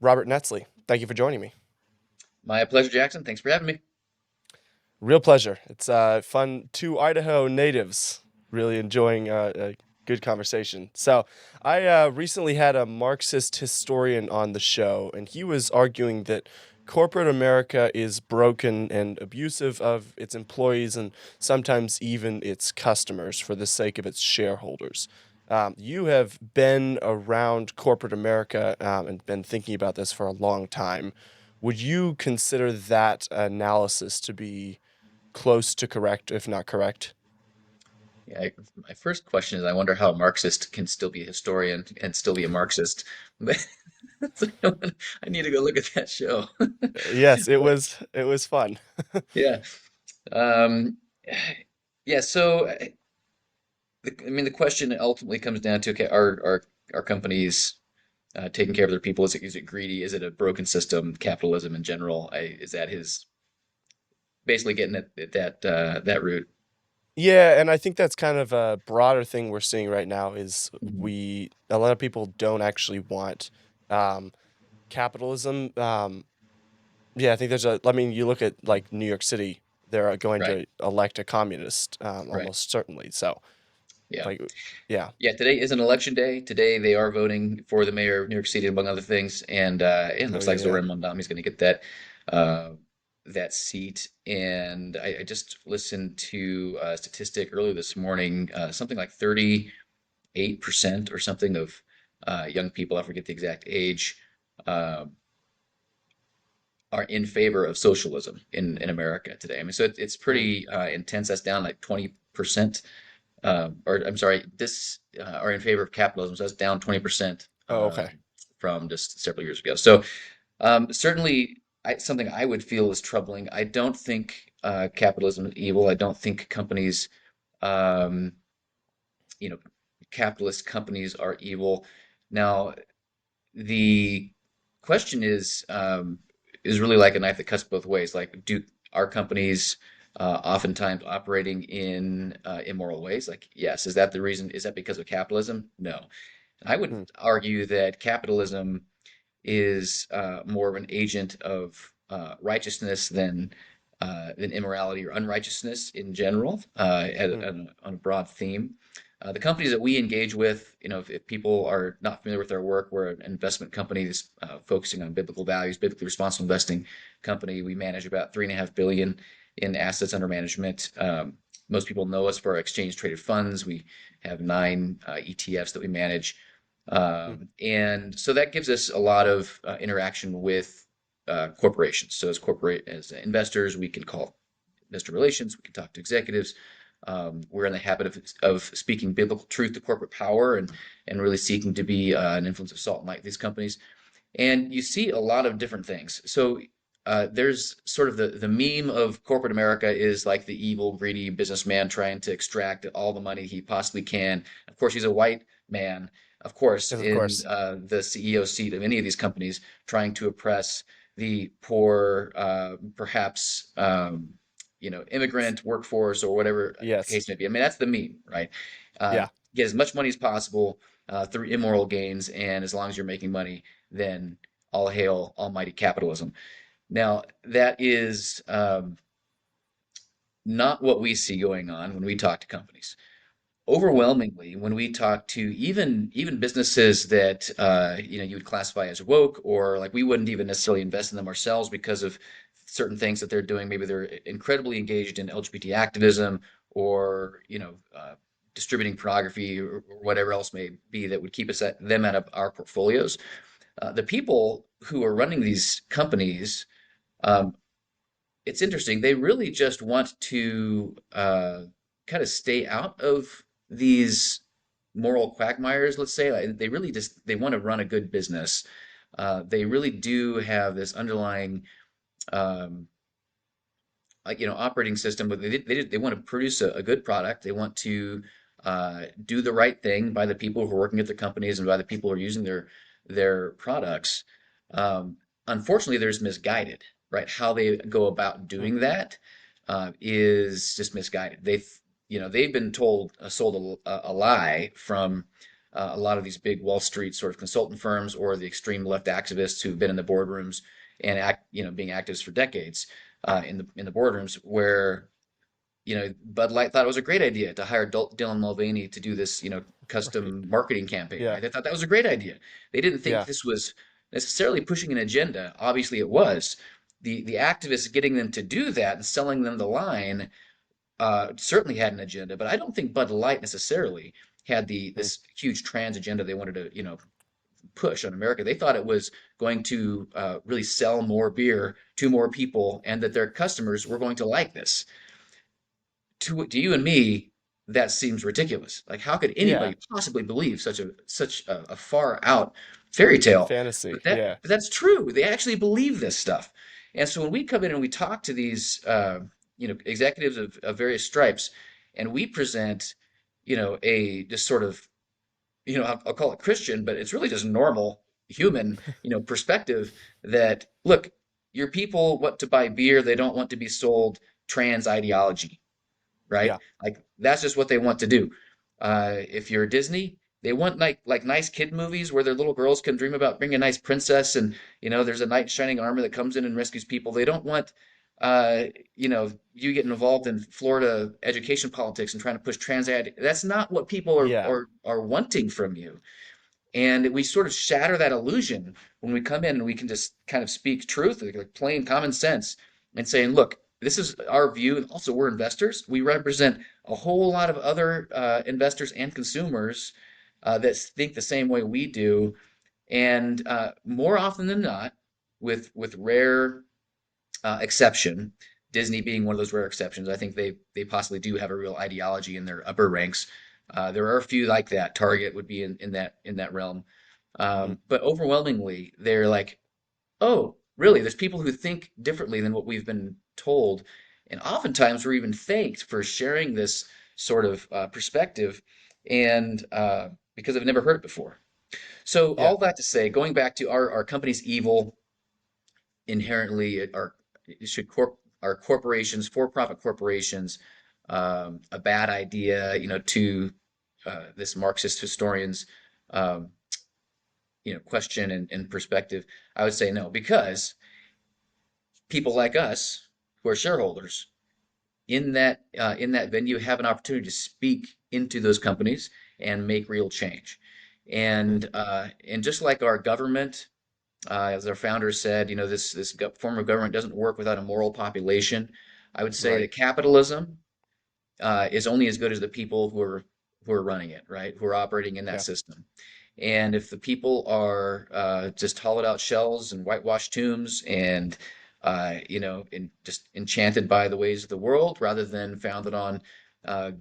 Robert Netzly. Thank you for joining me. My pleasure, Jackson. Thanks for having me. Real pleasure. It's fun. Two Idaho natives really enjoying a good conversation. So, I recently had a Marxist historian on the show, and he was arguing that corporate America is broken and abusive of its employees and sometimes even its customers for the sake of its shareholders. You have been around corporate America and been thinking about this for a long time. Would you consider that analysis to be close to correct, if not correct? My first question is, I wonder how a Marxist can still be a historian and still be a Marxist. But so I need to go look at that show. Yes, it was fun. Yeah. Um, yeah. So, I mean, the question ultimately comes down to, okay, are companies taking care of their people? Is it greedy? Is it a broken system? Capitalism in general? Is that his basically getting at that root? Yeah, and I think that's kind of a broader thing we're seeing right now is Mhm. we a lot of people don't actually want um, capitalism. Yeah, I think I mean, you look at like New York City, they're going Right. to elect a communist Right. almost certainly. So, Yeah. like, yeah. Yeah, today is an election day. Today they are voting for the mayor of New York City, among other things, and it Oh looks yeah, like yeah. Zoran Mondami is going to get uh, that seat. And I just listened to a statistic earlier this morning, something like 38% or something of young people, I forget the exact age, uh, are in favor of socialism in America today. I mean, so it's Mm. pretty intense. That's down like 20%. Or I'm sorry, this are in favor of capitalism. So that's down 20% Oh, okay. from just several years ago. So certainly something I would feel is troubling. I don't think capitalism is evil. I don't think um, you know, capitalist companies are evil. Now, the question is really like a knife that cuts both ways. Like, do our companies oftentimes operating in immoral ways? Like, yes. Is that the reason? Is that because of capitalism? No. I would Hmm. argue that capitalism is more of an agent of righteousness than immorality or unrighteousness in general, Hmm. on a broad theme. The companies that we engage with, if people are not familiar with our work, we're an investment company that's focusing on biblical values, biblically responsible investing company. We manage about 3.5 billion in assets under management. Most people know us for our exchange traded funds. We have 9 ETFs that we manage. Hmm. And so that gives us a lot of interaction with corporations. So as investors, we can call investor relations, we can talk to executives. We're in the habit of speaking biblical truth to corporate power and really seeking to be an influence of salt and light these companies. And you see a lot of different things. So there's sort of the meme of corporate America is like the evil, greedy businessman trying to extract all the money he possibly can. Of course, he's a white man, of course, Yes, of in course. the CEO seat of any of these companies, trying to oppress the poor, perhaps immigrant workforce or whatever the Yes. case may be. I mean, that's the meme, right? Uh, Yeah. get as much money as possible through immoral gains, and as long as you're making money, then all hail almighty capitalism. Now, that is not what we see going on when we talk to companies. Hmm. Overwhelmingly, when we talk to even businesses that you would classify as woke, or like we wouldn't even necessarily invest in them ourselves because of certain things that they're doing. Maybe they're incredibly engaged in LGBT activism, or distributing pornography, or whatever else may be that would keep them out of our portfolios. The people who are running these companies, um, it's interesting. They really just want to kind of stay out of these moral quagmires, let's say. Like, they really just they want to run a good business. They really do have this underlying um, operating system, but they want to produce a good product. They want to do the right thing by the people who are working at their companies and by the people who are using their products. Um, Unfortunately, there's misguided, right? How they go about Hmm. doing that is just misguided. They've been sold a lie from a lot of these big Wall Street sort of consultant firms or the extreme left activists who've been in the boardrooms and being activists for decades in the boardrooms where Bud Light thought it was a great idea to hire Dylan Mulvaney to do this, Right. custom marketing campaign, Yeah. right? They thought that was a great idea. They didn't think Yeah. this was necessarily pushing an agenda. Obviously, it was. The activists getting them to do that and selling them the line certainly had an agenda, but I don't think Bud Light necessarily had Mm. this huge trans agenda they wanted to, push on America. They thought it was going to really sell more beer to more people, and that their customers were going to like this. To you and me, that seems ridiculous. Like, how could Yeah. anybody possibly believe such a far out fairy tale? Fantasy. But Yeah. that's true. They actually believe this stuff. And so when we come in and we talk to these executives of various stripes, and we present a just sort of I'll call it Christian, but it's really just normal human perspective that look, your people want to buy beer, they don't want to be sold trans ideology, right? Yeah. Like that's just what they want to do. If you're Disney, they want like nice kid movies where their little girls can dream about being a nice princess, and there's a knight in shining armor that comes in and rescues people. They don't want uh, you getting involved in Florida education politics and trying to push trans ad. That's not what people are Yeah. are wanting from you. And we sort of shatter that illusion when we come in and we can just kind of speak truth, like plain common sense, and saying, look, this is our view. And also, we're investors. We represent a whole lot of other investors and consumers that think the same way we do. And more often than not, with rare exception, Disney being one of those rare exceptions, I think they possibly do have a real ideology in their upper ranks. There are a few like that. Target would be in that realm, Mm. but overwhelmingly they're like, oh, really? There's people who think differently than what we've been told, and oftentimes we're even thanked for sharing this sort of perspective, and because I've never heard it before. So Yeah. all that to say, going back to our company's evil inherently are should corp are corporations, for-profit corporations, a bad idea, to this Marxist historian's um, question and perspective. I would say no, because people like us who are shareholders in that venue have an opportunity to speak into those companies and make real change. Mm. And just like our government, as our founders said, this form of government doesn't work without a moral population. I would say Right. that capitalism is only as good as the people who are running it, right? Who are operating in that Yeah. system. And if the people are just hollowed out shells and whitewashed tombs and just enchanted by the ways of the world rather than founded on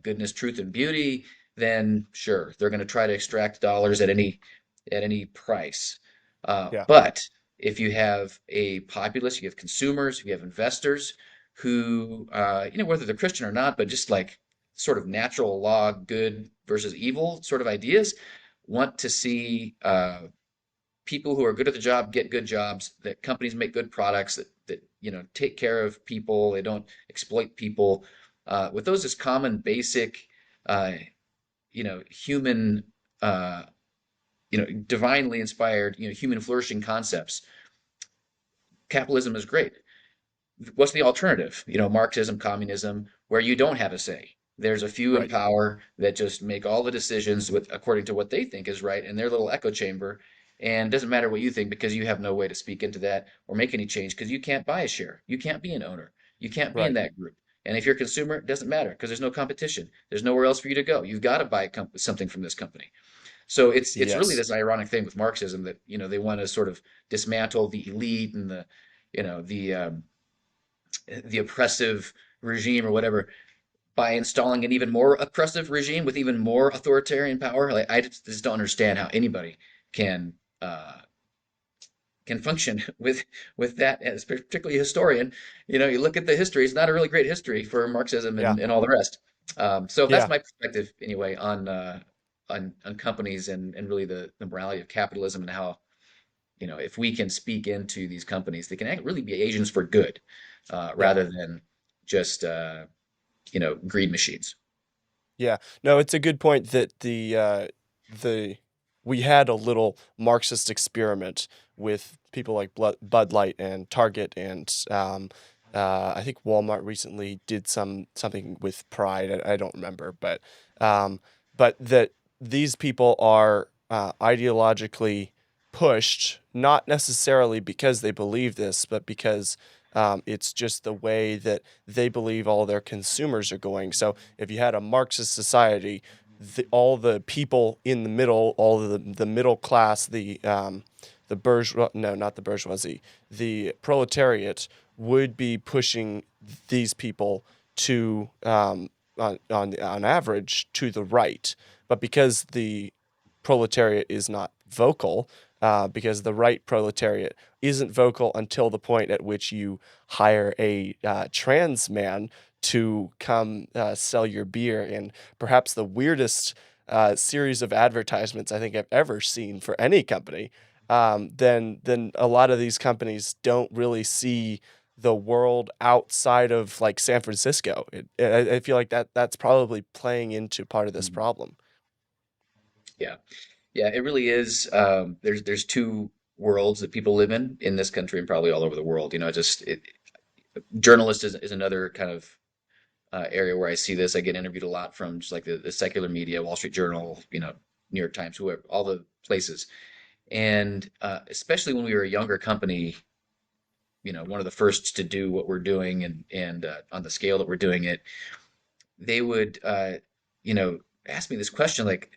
goodness, truth, and beauty, then sure, they're going to try to extract dollars at any price. Yeah. But if you have a populace, you have consumers, you have investors who, whether they're Christian or not, but just like sort of natural law, good versus evil sort of ideas, want to see people who are good at the job get good jobs, that companies make good products, that take care of people, they don't exploit people. With those as common, basic, uh, human, uh, divinely inspired, human flourishing concepts, capitalism is great. What's the alternative? Marxism, communism, where you don't have a say. There's a few in Right. power that just make all the decisions according to what they think is right in their little echo chamber. And it doesn't matter what you think because you have no way to speak into that or make any change because you can't buy a share. You can't be an owner. You can't be in Right. that group. And if you're a consumer, it doesn't matter because there's no competition. There's nowhere else for you to go. You've got to buy something from this company. So it's really Yes. this ironic thing with Marxism that they want to sort of dismantle the elite and the you know the oppressive regime or whatever by installing an even more oppressive regime with even more authoritarian power. Like I just don't understand how anybody can uh, can function with that, as particularly a historian. You look at the history; it's not a really great history for Marxism Yeah. and all the rest. So that's Yeah. my perspective anyway on companies and really the morality of capitalism and how if we can speak into these companies, they can really be agents for good Yeah. rather than just greed machines. Yeah. No, it's a good point that the we had a little Marxist experiment with people like Bud Light and Target and I think Walmart recently did something with Pride. I don't remember, um, but that these people are ideologically pushed, not necessarily because they believe this, but because it's just the way that they believe all their consumers are going. So if you had a Marxist society, all the people in the middle, all of the middle class, the bourgeois, no, not the bourgeoisie, the proletariat would be pushing these people to on average to the right, but because the proletariat is not vocal, because the right proletariat isn't vocal until the point at which you hire a trans man to come sell your beer. And perhaps the weirdest series of advertisements I think I've ever seen for any company, then a lot of these companies don't really see the world outside of like San Francisco. I feel like that's probably playing into part of this Mhm. problem. Yeah. Yeah, it really is. There's two worlds that people live in this country and probably all over the world. Journalist is another kind of area where I see this. I get interviewed a lot from just like the secular media, Wall Street Journal, New York Times, whoever, all the places. And especially when we were a younger company, one of the first to do what we're doing and on the scale that we're doing it, they would, ask me this question like,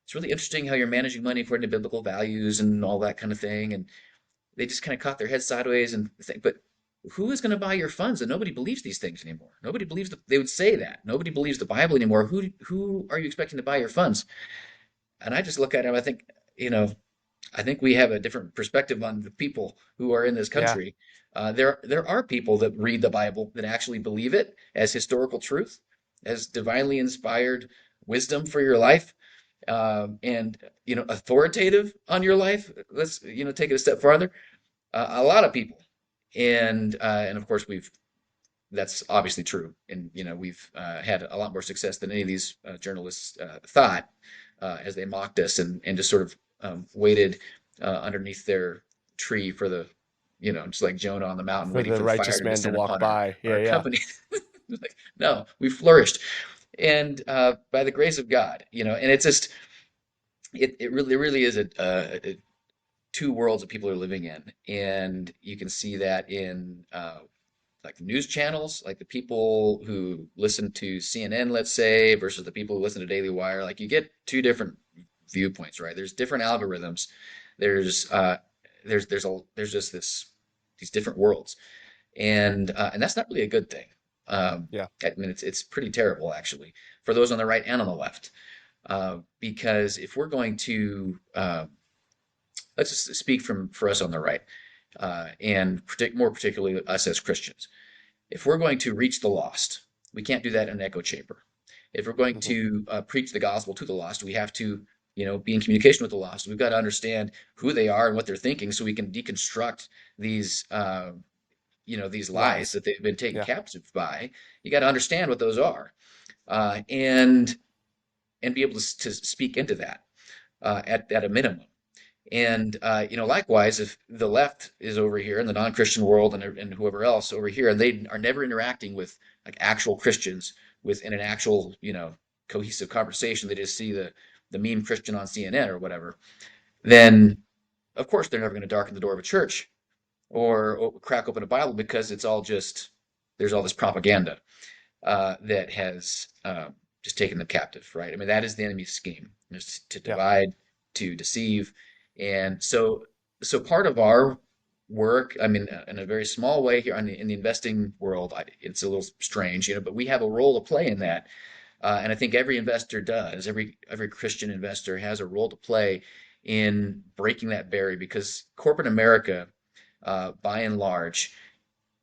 it's really interesting how you're managing money according to biblical values and all that kind of thing. And they just kind of cock their heads sideways and think, but who is going to buy your funds? And nobody believes these things anymore. Nobody believes they would say that. Nobody believes the Bible anymore. Who are you expecting to buy your funds? And I just look at it, I think, you know, I think we have a different perspective on the people who are in this Yeah, country. There are people that read the Bible that actually believe it as historical truth, as divinely inspired wisdom for your life, and authoritative on your life. Let's take it a step farther. A lot of people, and of course that's obviously true, and we've had a lot more success than any of these journalists thought as they mocked us and just sort of waited underneath their tree for the just like Jonah on the mountain for waiting the for the fire righteous to man to descend walk upon by. Yeah, our yeah, company. Like, no, we flourished, and by the grace of God, and it's just it really is a two worlds that people are living in, and you can see that in like the news channels, like the people who listen to CNN, let's say, versus the people who listen to Daily Wire. Like you get two different viewpoints, right? There's different algorithms. There's there's just these different worlds, and that's not really a good thing. yeah. I mean, it's pretty terrible actually for those on the right and on the left, because if we're going to let's just speak for us on the right, and more particularly us as Christians. If we're going to reach the lost, we can't do that in an echo chamber. If we're going Hmm. to preach the gospel to the lost, we have to, be in communication with the lost. We've got to understand who they are and what they're thinking, so we can deconstruct these, these lies Lies. that they've been taken Yeah, captive by. You got to understand what those are, and be able to speak into that at a minimum. And likewise, if the left is over here in the non-Christian world and whoever else over here, and they are never interacting with like actual Christians within an actual cohesive conversation, they just see the meme Christian on CNN or whatever, then of course they're never going to darken the door of a church or crack open a Bible because it's all just there's all this propaganda that has just taken them captive, right? I mean, that is the enemy's scheme, is to yeah, divide, to deceive. And so part of our work, I mean, in a very small way here in the investing world, it's a little strange, but we have a role to play in that. And I think every investor does. Every Christian investor has a role to play in breaking that barrier because corporate America, by and large,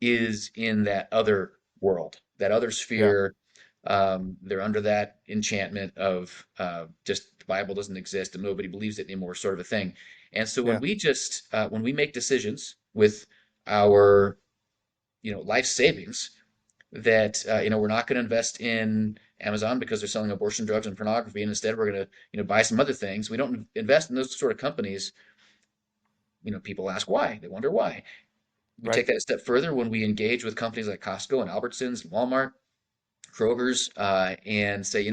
is in that other world, that other yeah, sphere. They're under that enchantment of just the Bible doesn't exist and nobody believes it anymore, sort of a thing. And so yeah, when we make decisions with our life savings that we're not going to invest in Amazon because they're selling abortion drugs and pornography, and instead we're going to, buy some other things. We don't invest in those sort of companies. People ask why. They wonder why. We Right. take that a step further when we engage with companies like Costco and Albertsons, and Walmart, Kroger's, and say,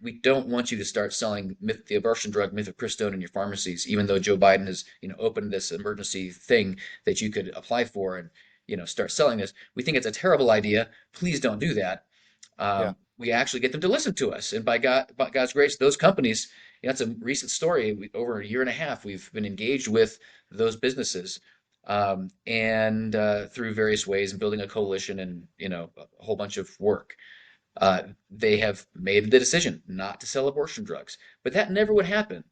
we don't want you to start selling the abortion drug mifepristone in your pharmacies, even though Joe Biden has, opened this emergency thing that you could apply for and, start selling this. We think it's a terrible idea. Please don't do that. Yeah. We actually get them to listen to us, and by God's grace, those companies. That's a recent story. Over a year and a half, we've been engaged with those businesses, and through various ways, and building a coalition, and a whole bunch of work. They have made the decision not to sell abortion drugs. But that never would happen,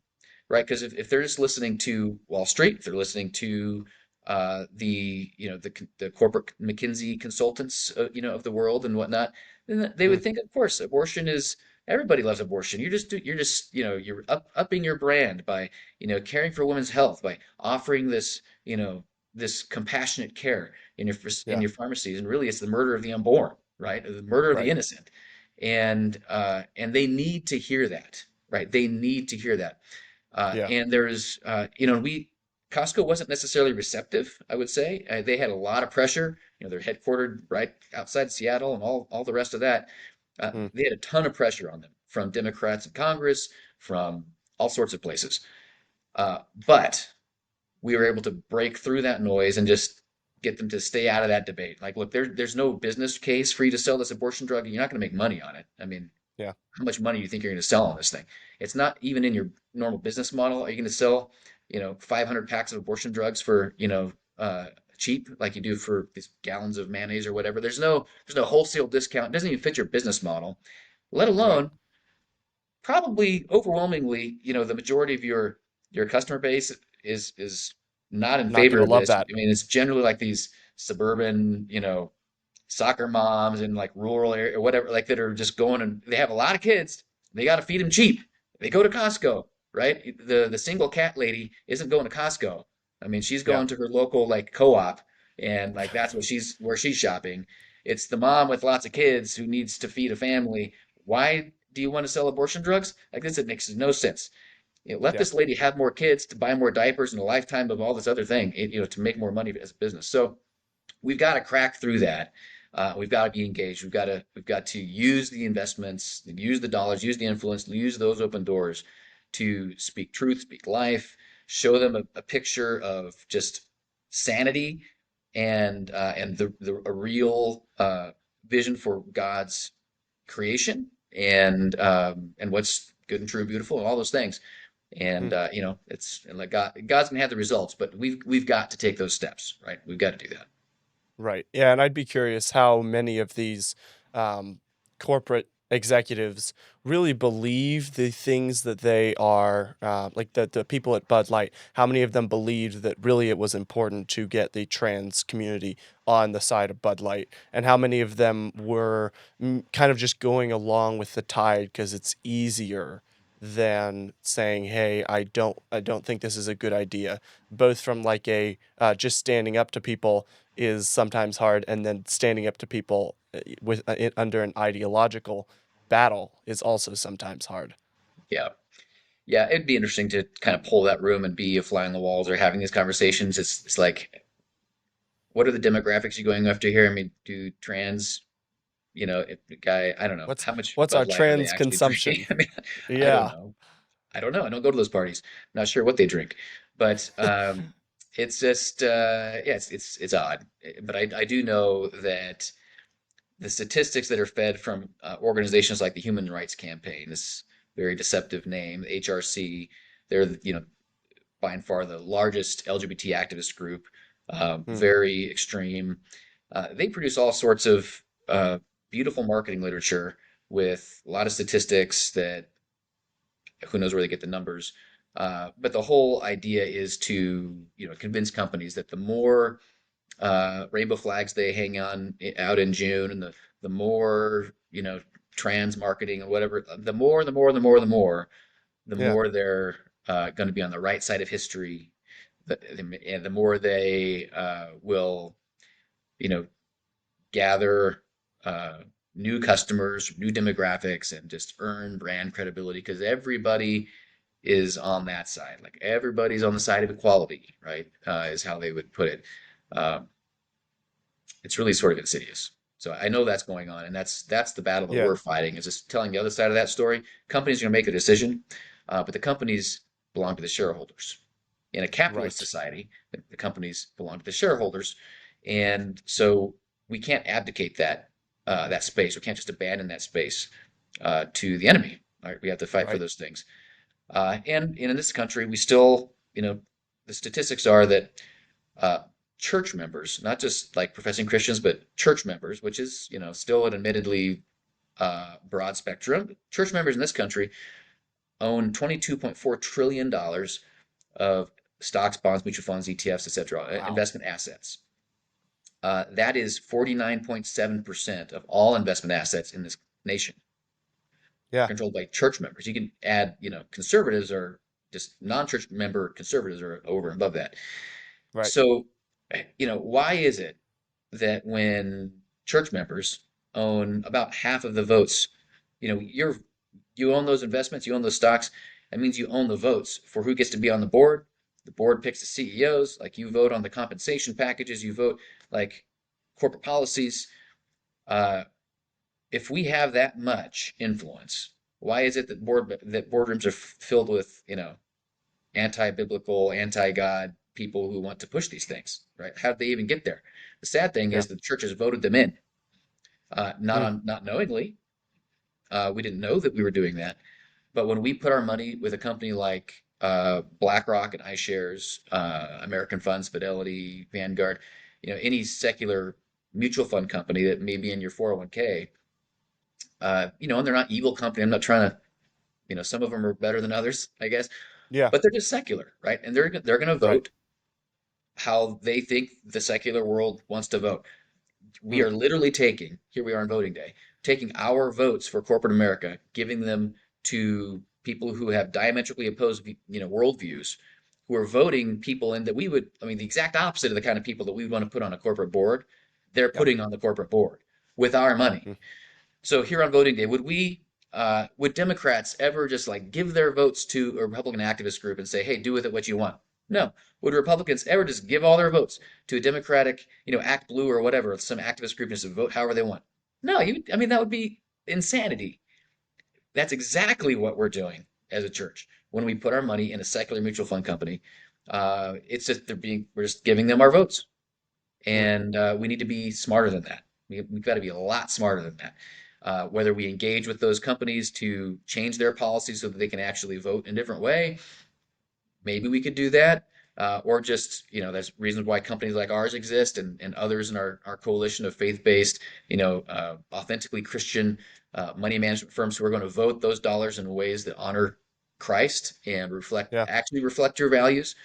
right? Because if they're just listening to Wall Street, if they're listening to the corporate McKinsey consultants, of the world and whatnot, then they Mm. would think, of course, abortion is everybody loves abortion. You're upping your brand by caring for women's health, by offering this compassionate care in Yeah. your pharmacies, and really it's the murder of the unborn, right? The murder of the Right. innocent, and they need to hear that, right? They need to hear that. Yeah. And there's, we Costco wasn't necessarily receptive, I would say. They had a lot of pressure. They're headquartered right outside Seattle and all the rest of that. Mm. They had a ton of pressure on them from Democrats in Congress, from all sorts of places. But we were able to break through that noise and just get them to stay out of that debate. Like, look, there's no business case for you to sell this abortion drug. You're not going to make money on it. I mean, Yeah. how much money do you think you're going to sell on this thing? It's not even in your normal business model. Are you going to sell, 500 packs of abortion drugs for, cheap like you do for these gallons of mayonnaise or whatever? There's no wholesale discount. It doesn't even fit your business model, let Right. alone probably overwhelmingly, the majority of your customer base is not in Not favor gonna of love this. that. I mean, it's generally like these suburban, soccer moms in like rural area or whatever, like that are just going, and they have a lot of kids. They got to feed them cheap. They go to Costco, right? The single cat lady isn't going to Costco. I mean, she's Yeah. going to her local like co-op, and like that's what she's where she's shopping. It's the mom with lots of kids who needs to feed a family. Why do you want to sell abortion drugs? Like this, it makes no sense. Let Yeah. this lady have more kids to buy more diapers and a lifetime of all this other thing, to make more money as a business. So we've got to crack through that. We've got to be engaged. We've got to use the investments, use the dollars, use the influence, use those open doors to speak truth, speak life, show them a picture of just sanity and a real vision for God's creation and what's good and true and beautiful and all those things. And Mm. it's and like God's gonna have the results, but we've got to take those steps, right? We've got to do that. Right. Yeah, and I'd be curious how many of these um, corporate executives really believe the things that they are, like the people at Bud Light, how many of them believed that really it was important to get the trans community on the side of Bud Light, and how many of them were kind of just going along with the tide because it's easier than saying, "Hey, I don't think this is a good idea," both from like a just standing up to people is sometimes hard, and then standing up to people under an ideological battle is also sometimes hard. Yeah. Yeah, it'd be interesting to kind of pull that room and be a fly on the walls or having these conversations. It's like, what are the demographics you're going after here? I mean, do trans, if the guy, I don't know, What's how much what's our Bud Light are they trans actually drinking? consumption? I mean, I don't Yeah. know. I don't know. I don't go to those parties. I'm not sure what they drink, but it's just yeah, it's odd. But I do know that the statistics that are fed from organizations like the Human Rights Campaign, this very deceptive name, HRC, they're by and far the largest LGBT activist group, Mm. very extreme. They produce all sorts of beautiful marketing literature with a lot of statistics that who knows where they get the numbers. But the whole idea is to convince companies that the more rainbow flags they hang on out in June, and the more trans marketing and whatever, the Yeah. more they're going to be on the right side of history, and the more they will you know gather. new customers, new demographics, and just earn brand credibility because everybody is on that side. Like everybody's on the side of equality, right? Is how they would put it. Um, it's really sort of insidious. So I know that's going on, and that's the battle that Yeah. we're fighting. Is just telling the other side of that story. Companies are going to make a decision, but the companies belong to the shareholders. In a capitalist Right. society, the companies belong to the shareholders, and so we can't abdicate that space. We can't just abandon that space to the enemy. Right? We have to fight for Right. those things. And in this country, we still, the statistics are that uh, church members, not just like professing Christians, but church members, which is, still an admittedly broad spectrum. Church members in this country own $22.4 trillion of stocks, bonds, mutual funds, ETFs, etc., Wow. investment assets. That is 49.7% of all investment assets in this nation are Yeah. controlled by church members. You can add, conservatives or just non-church member conservatives are over and above that. Right. So, why is it that when church members own about half of the votes, you own those investments, you own those stocks, that means you own the votes for who gets to be on the board. The board picks the CEOs, like you vote on the compensation packages, you vote like corporate policies. Uh, if we have that much influence, why is it that boardrooms are filled with, anti-biblical, anti-God people who want to push these things, right? How did they even get there? The sad thing Yeah. is the churches voted them in, Hmm. not knowingly. We didn't know that we were doing that. But when we put our money with a company like BlackRock and iShares, American Funds, Fidelity, Vanguard, any secular mutual fund company that may be in your 401k, and they're not evil company. I'm not trying to, some of them are better than others, I guess, Yeah. but they're just secular, right? And they're going to Right. vote how they think the secular world wants to vote. We Hmm. are literally taking, here we are on voting day, taking our votes for corporate America, giving them to people who have diametrically opposed, worldviews, who are voting people in that we would, I mean, the exact opposite of the kind of people that we would want to put on a corporate board, they're Yep. putting on the corporate board with our money. Hmm. So here on voting day, would Democrats ever just like give their votes to a Republican activist group and say, "Hey, do with it what you want"? No. Would Republicans ever just give all their votes to a Democratic, Act Blue or whatever, some activist group and just vote however they want? No, I mean, that would be insanity. That's exactly what we're doing as a church when we put our money in a secular mutual fund company. It's just we're just giving them our votes, Hmm. and we need to be smarter than that. We've got to be a lot smarter than that. Whether we engage with those companies to change their policies so that they can actually vote in a different way, maybe we could do that. Or just, there's reasons why companies like ours exist and others in our coalition of faith-based, authentically Christian money management firms who are going to vote those dollars in ways that honor Christ and Yeah. actually reflect your values.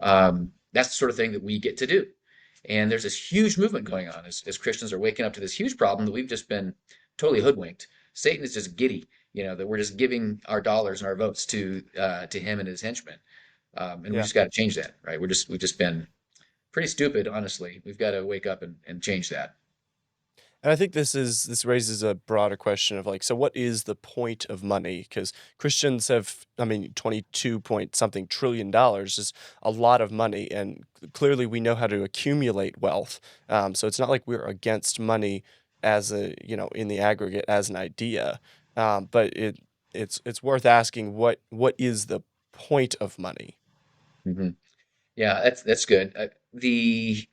That's the sort of thing that we get to do. And there's this huge movement going on as Christians are waking up to this huge problem that we've just been totally hoodwinked. Satan is just giddy, that we're just giving our dollars and our votes to him and his henchmen, and we Yeah. just got to change that, right? We've just been pretty stupid, honestly. We've got to wake up and change that. And I think this raises a broader question of like, so what is the point of money? Because Christians have, I mean, 22 point something trillion dollars is a lot of money, and clearly we know how to accumulate wealth. So it's not like we're against money as a, in the aggregate as an idea. But it's worth asking what is the point of money? Hmm. Yeah, that's good. The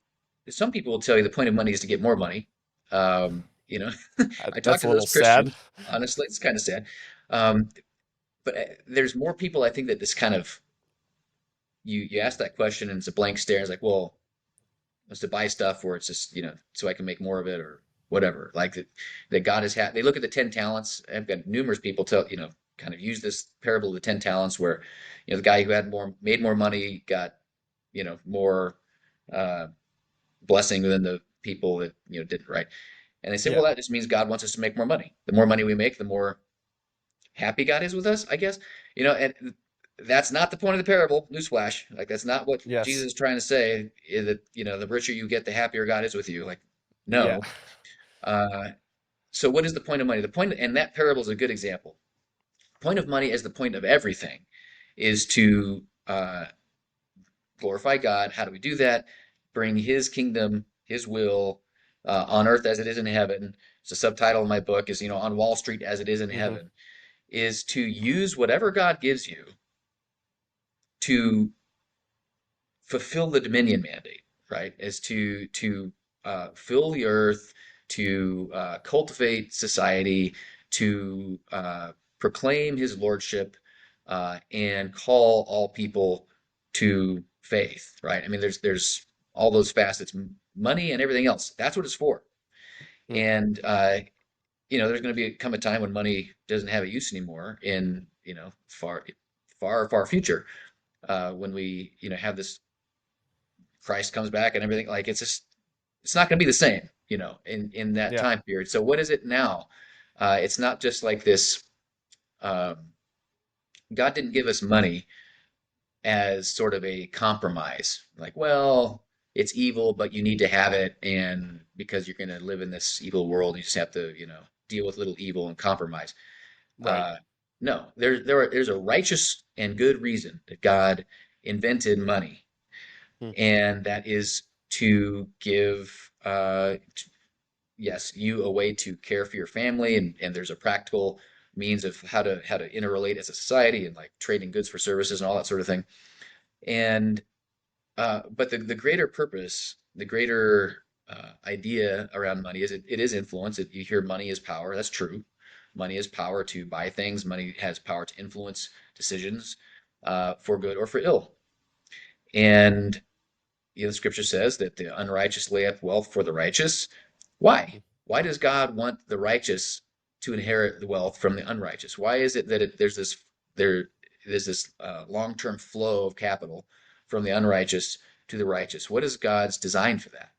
Some people will tell you the point of money is to get more money. You know, I talked That's to a those little sad. Christians. Honestly, it's kind of sad. Um, but there's more people I think that this kind of you ask that question and it's a blank stare. It's like, well, was to buy stuff or it's just, so I can make more of it or whatever. Like that God has had, they look at the 10 talents. I've got numerous people kind of use this parable of the 10 talents where, the guy who made more money got, more uh, blessing than the people that, didn't, right? And they say, well, Yeah. that just means God wants us to make more money. The more money we make, the more happy God is with us, I guess. And that's not the point of the parable. Newsflash. Like that's not what Jesus Yes. is trying to say. Is that the richer you get, the happier God is with you. Like Yeah. no. Uh, So what is the point of money? The point, and that parable is a good example. Point of money as the point of everything is to glorify God. How do we do that? Bring His kingdom, His will, on earth as it is in heaven. So, subtitle of my book is, on Wall Street as it is in Hmm. heaven, is to use whatever God gives you to fulfill the dominion mandate, right? Is to fill the earth, to cultivate society, to proclaim His lordship, and call all people to faith, right? I mean, there's all those facets, money and everything else. That's what it's for. Mm. And there's going to come a time when money doesn't have a use anymore in far future, when we have this Christ comes back and everything. Like it's not going to be the same, in that Yeah. time period. So what is it now? It's not just like this. Um, God didn't give us money as sort of a compromise. Like, well, it's evil, but you need to have it, and because you're going to live in this evil world, you just have to, deal with little evil and compromise. Right. Uh, no, there's a righteous and good reason that God invented money, Mm. and that is to give yes, you a way to care for your family, and there's a practical means of how to interrelate as a society, and like trading goods for services and all that sort of thing. And but the greater purpose, the greater idea around money is it is influence. You hear money is power. That's true. Money is power to buy things. Money has power to influence decisions, for good or for ill. And the scripture says that the unrighteous lay up wealth for the righteous. Why? Mm. Why does God want the righteous to inherit the wealth from the unrighteous? Why is it that there there's this long-term flow of capital from the unrighteous to the righteous? What is God's design for that?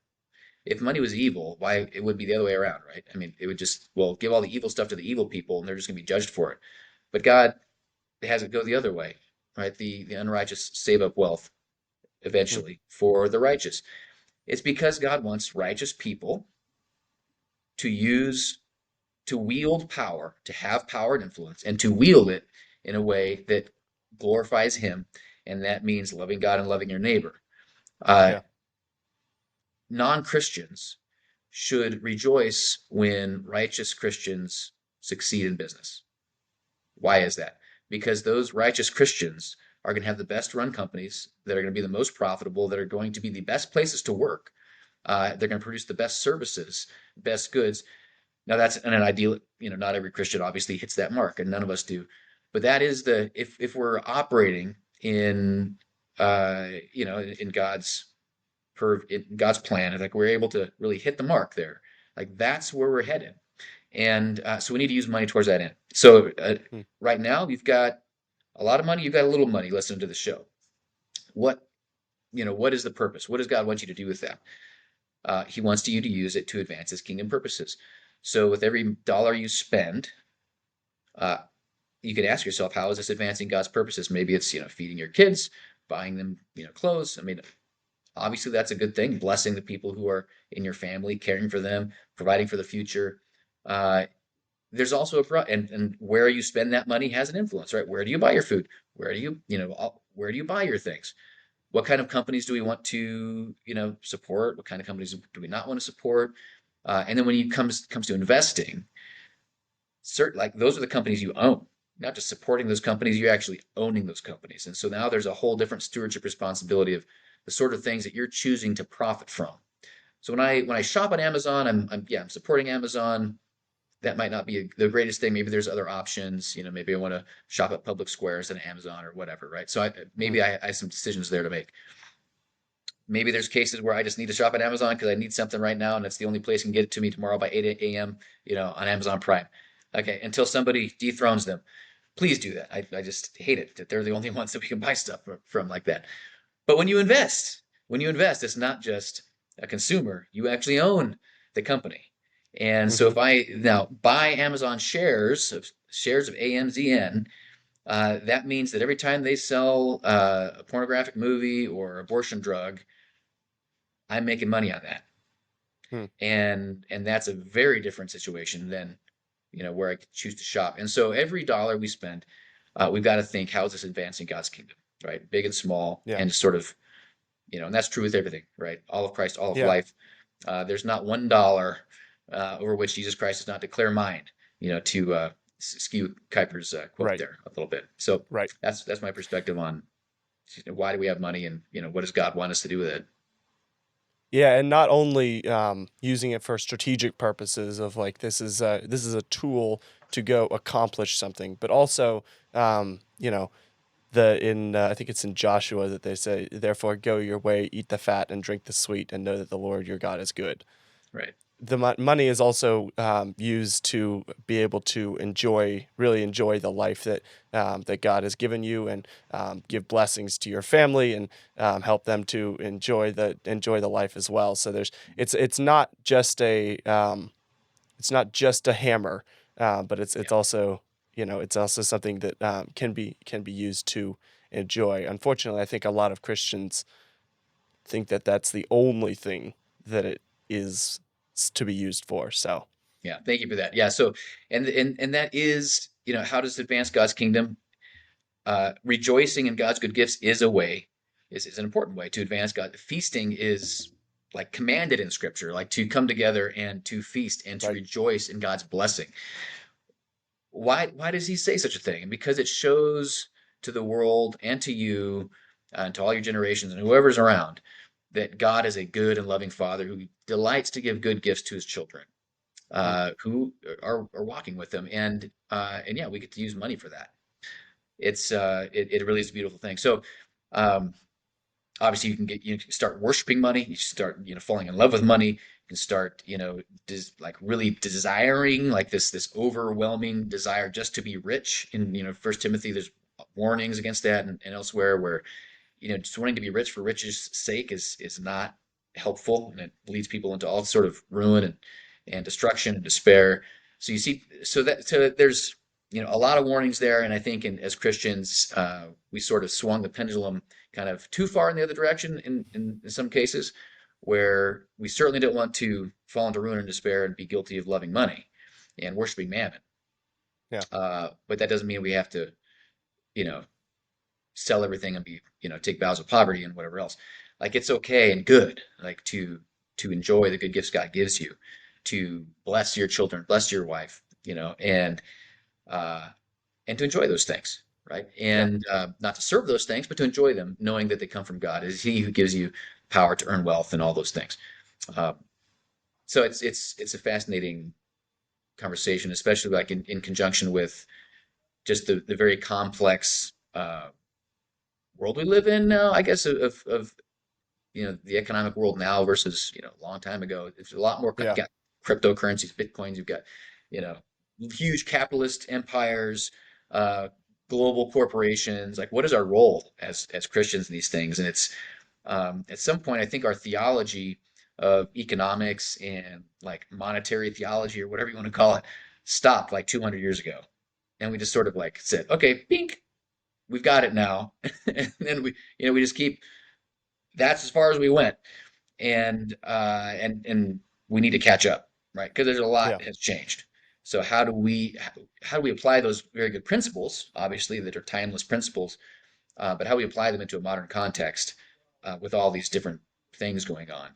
If money was evil, why it would be the other way around, right? I mean, it would just, well, give all the evil stuff to the evil people and they're just going to be judged for it. But God has it go the other way, right? The unrighteous save up wealth Mm. eventually for the righteous. It's because God wants righteous people to use to wield power, to have power and influence, and to wield it in a way that glorifies Him, and that means loving God and loving your neighbor. Uh, Yeah. Non-Christians should rejoice when righteous Christians succeed in business. Why is that? Because those righteous Christians are going to have the best run companies that are going to be the most profitable, that are going to be the best places to work. They're going to produce the best services, best goods. Now that's an ideal, not every Christian obviously hits that mark, and none of us do. But that is if we're operating in in God's plan, like we're able to really hit the mark there, like that's where we're headed. And so we need to use money towards that end. So Mm. right now you've got a lot of money, you've got a little money listening to the show. What what is the purpose? What does God want you to do with that? He wants you to use it to advance His kingdom purposes. So with every dollar you spend, uh, you can ask yourself, how is this advancing God's purposes? Maybe it's feeding your kids, buying them clothes. I mean, obviously that's a good thing. Blessing the people who are in your family, caring for them, providing for the future. Uh, there's also and where you spend that money has an influence, right? Where do you buy your food? Where do where do you buy your things? What kind of companies do we want to support? What kind of companies do we not want to support? And then when it comes to investing, certain like those are the companies you own, not just supporting those companies, you're actually owning those companies. And so now there's a whole different stewardship responsibility of the sort of things that you're choosing to profit from. So when I shop on Amazon, I'm supporting Amazon. That might not be the greatest thing. Maybe there's other options. Maybe I want to shop at public squares and Amazon or whatever, right? So Mm. maybe I have some decisions there to make. Maybe there's cases where I just need to shop at Amazon because I need something right now, and it's the only place can get it to me tomorrow by 8 a.m. On Amazon Prime. Okay, until somebody dethrones them, please do that. I just hate it that they're the only ones that we can buy stuff from like that. But when you invest, it's not just a consumer. You actually own the company. And so Hmm. if I now buy Amazon shares of AMZN, that means that every time they sell a pornographic movie or abortion drug, I'm making money on that. Hmm. And that's a very different situation than where I could choose to shop. And so every dollar we spend, we've got to think, how is this advancing God's kingdom, right? Big and small, Yeah. and just sort of, and that's true with everything, right? All of Christ, all of Yeah. life. There's not $1 over which Jesus Christ does not declare mine, to skew Kuiper's quote Right. there a little bit. So Right. that's my perspective on why do we have money, and what does God want us to do with it? Yeah, and not only using it for strategic purposes of like this is a tool to go accomplish something, but also you know the in I think it's in Joshua that they say, therefore go your way, eat the fat and drink the sweet, and know that the Lord your God is good. Right. Money is also used to be able to really enjoy the life that God has given you, and give blessings to your family, and help them to enjoy the life as well. So it's not just a hammer, but it's Yeah. also it's also something that can be used to enjoy. Unfortunately, I think a lot of Christians think that that's the only thing that it is to be used for. So, Yeah. Thank you for that. Yeah. So, and that is, how does it advance God's kingdom? Rejoicing in God's good gifts is a way, is an important way to advance God. Feasting is like commanded in Scripture, like to come together and to feast and to right. rejoice in God's blessing. Why does He say such a thing? And because it shows to the world and to you, and to all your generations and whoever's around, that God is a good and loving Father who delights to give good gifts to His children, Mm, who are walking with Him, and yeah, we get to use money for that. It really is a beautiful thing. So, um, obviously, you can start worshiping money. You start falling in love with money. You can start like really desiring, like this overwhelming desire just to be rich. In First Timothy, there's warnings against that, and elsewhere, where just wanting to be rich for riches' sake is not helpful, and it leads people into all sort of ruin and destruction and despair. So you see, so there's a lot of warnings there, and I think as Christians, we sort of swung the pendulum kind of too far in the other direction in some cases, where we certainly don't want to fall into ruin and despair and be guilty of loving money and worshiping mammon. yeah. But that doesn't mean we have to, you know, sell everything and be take vows of poverty and whatever else. Like it's okay and good, like to enjoy the good gifts God gives you, to bless your children, bless your wife, uh and to enjoy those things, right? Yeah. And not to serve those things, but to enjoy them, knowing that they come from God. It is He who gives you power to earn wealth and all those things. uh, so it's a fascinating conversation, especially like in conjunction with just the very complex world we live in now, I guess, of the economic world now versus a long time ago. There's a lot more. You Yeah. got cryptocurrencies, bitcoins. You've got you know huge capitalist empires, uh, global corporations. Like, what is our role as Christians in these things? And it's at some point, I think our theology of economics and like monetary theology or whatever you want to call it stopped like 200 years ago, and we just sort of like said, okay, bink, we've got it now, and then we just keep. That's as far as we went, and we need to catch up, right? Because there's a Yeah. lot has changed. So how do we apply those very good principles, obviously that are timeless principles, but how we apply them into a modern context with all these different things going on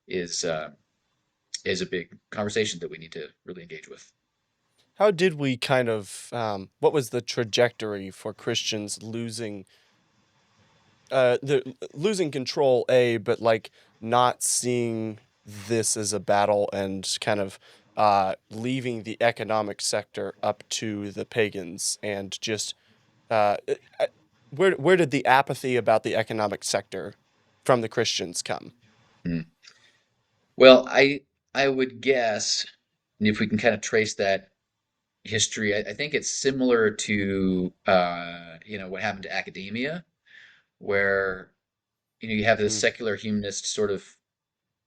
is uh, is a big conversation that we need to really engage with. How did we kind of what was the trajectory for Christians losing control, but like not seeing this as a battle, and kind of leaving the economic sector up to the pagans, and just uh, uh, where did the apathy about the economic sector from the Christians come? Hmm. Well, I would guess, and if we can kind of trace that history, I think it's similar to what happened to academia, where you have this Mm, secular humanist sort of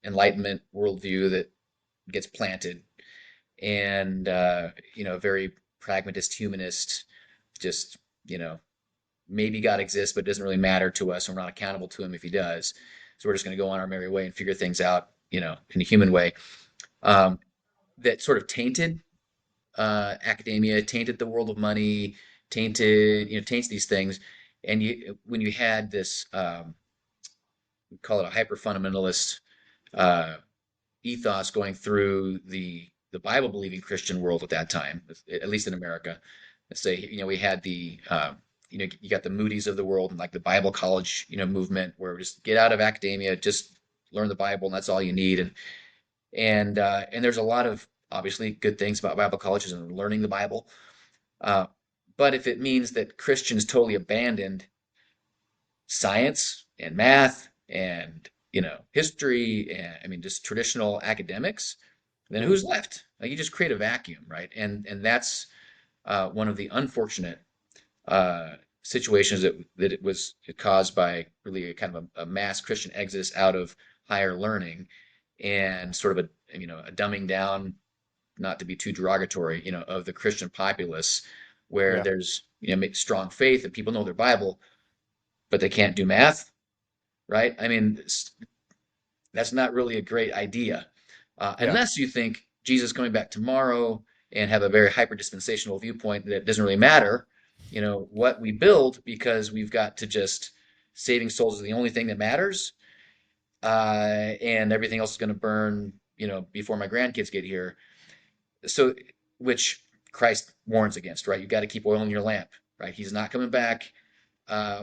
Enlightenment worldview that gets planted, and very pragmatist humanist, just maybe God exists, but it doesn't really matter to us. We're not accountable to him if he does. So we're just going to go on our merry way and figure things out in a human way, um, that sort of tainted academia, tainted the world of money, taints these things. And when you had this, we call it a hyper fundamentalist uh, ethos going through the Bible believing Christian world at that time, at least in America. Let's say, we had you got the Moody's of the world and like the Bible college, movement where just get out of academia, just learn the Bible, and that's all you need. And there's a lot of obviously good things about Bible colleges and learning the Bible. Uh, but if it means that Christians totally abandoned science and math and history and I mean just traditional academics, then Mm, who's left? Like you just create a vacuum, right? And that's one of the unfortunate uh, situations that it was caused by really a kind of a mass Christian exodus out of higher learning and sort of a dumbing down, not to be too derogatory, of the Christian populace, where yeah, there's strong faith and people know their Bible, but they can't do math, right? I mean, that's not really a great idea, yeah, unless you think Jesus coming back tomorrow and have a very hyper dispensational viewpoint that it doesn't really matter, what we build because we've got to just saving souls is the only thing that matters, and everything else is going to burn, before my grandkids get here. So, which Christ warns against, right? You've got to keep oil in your lamp, right? He's not coming back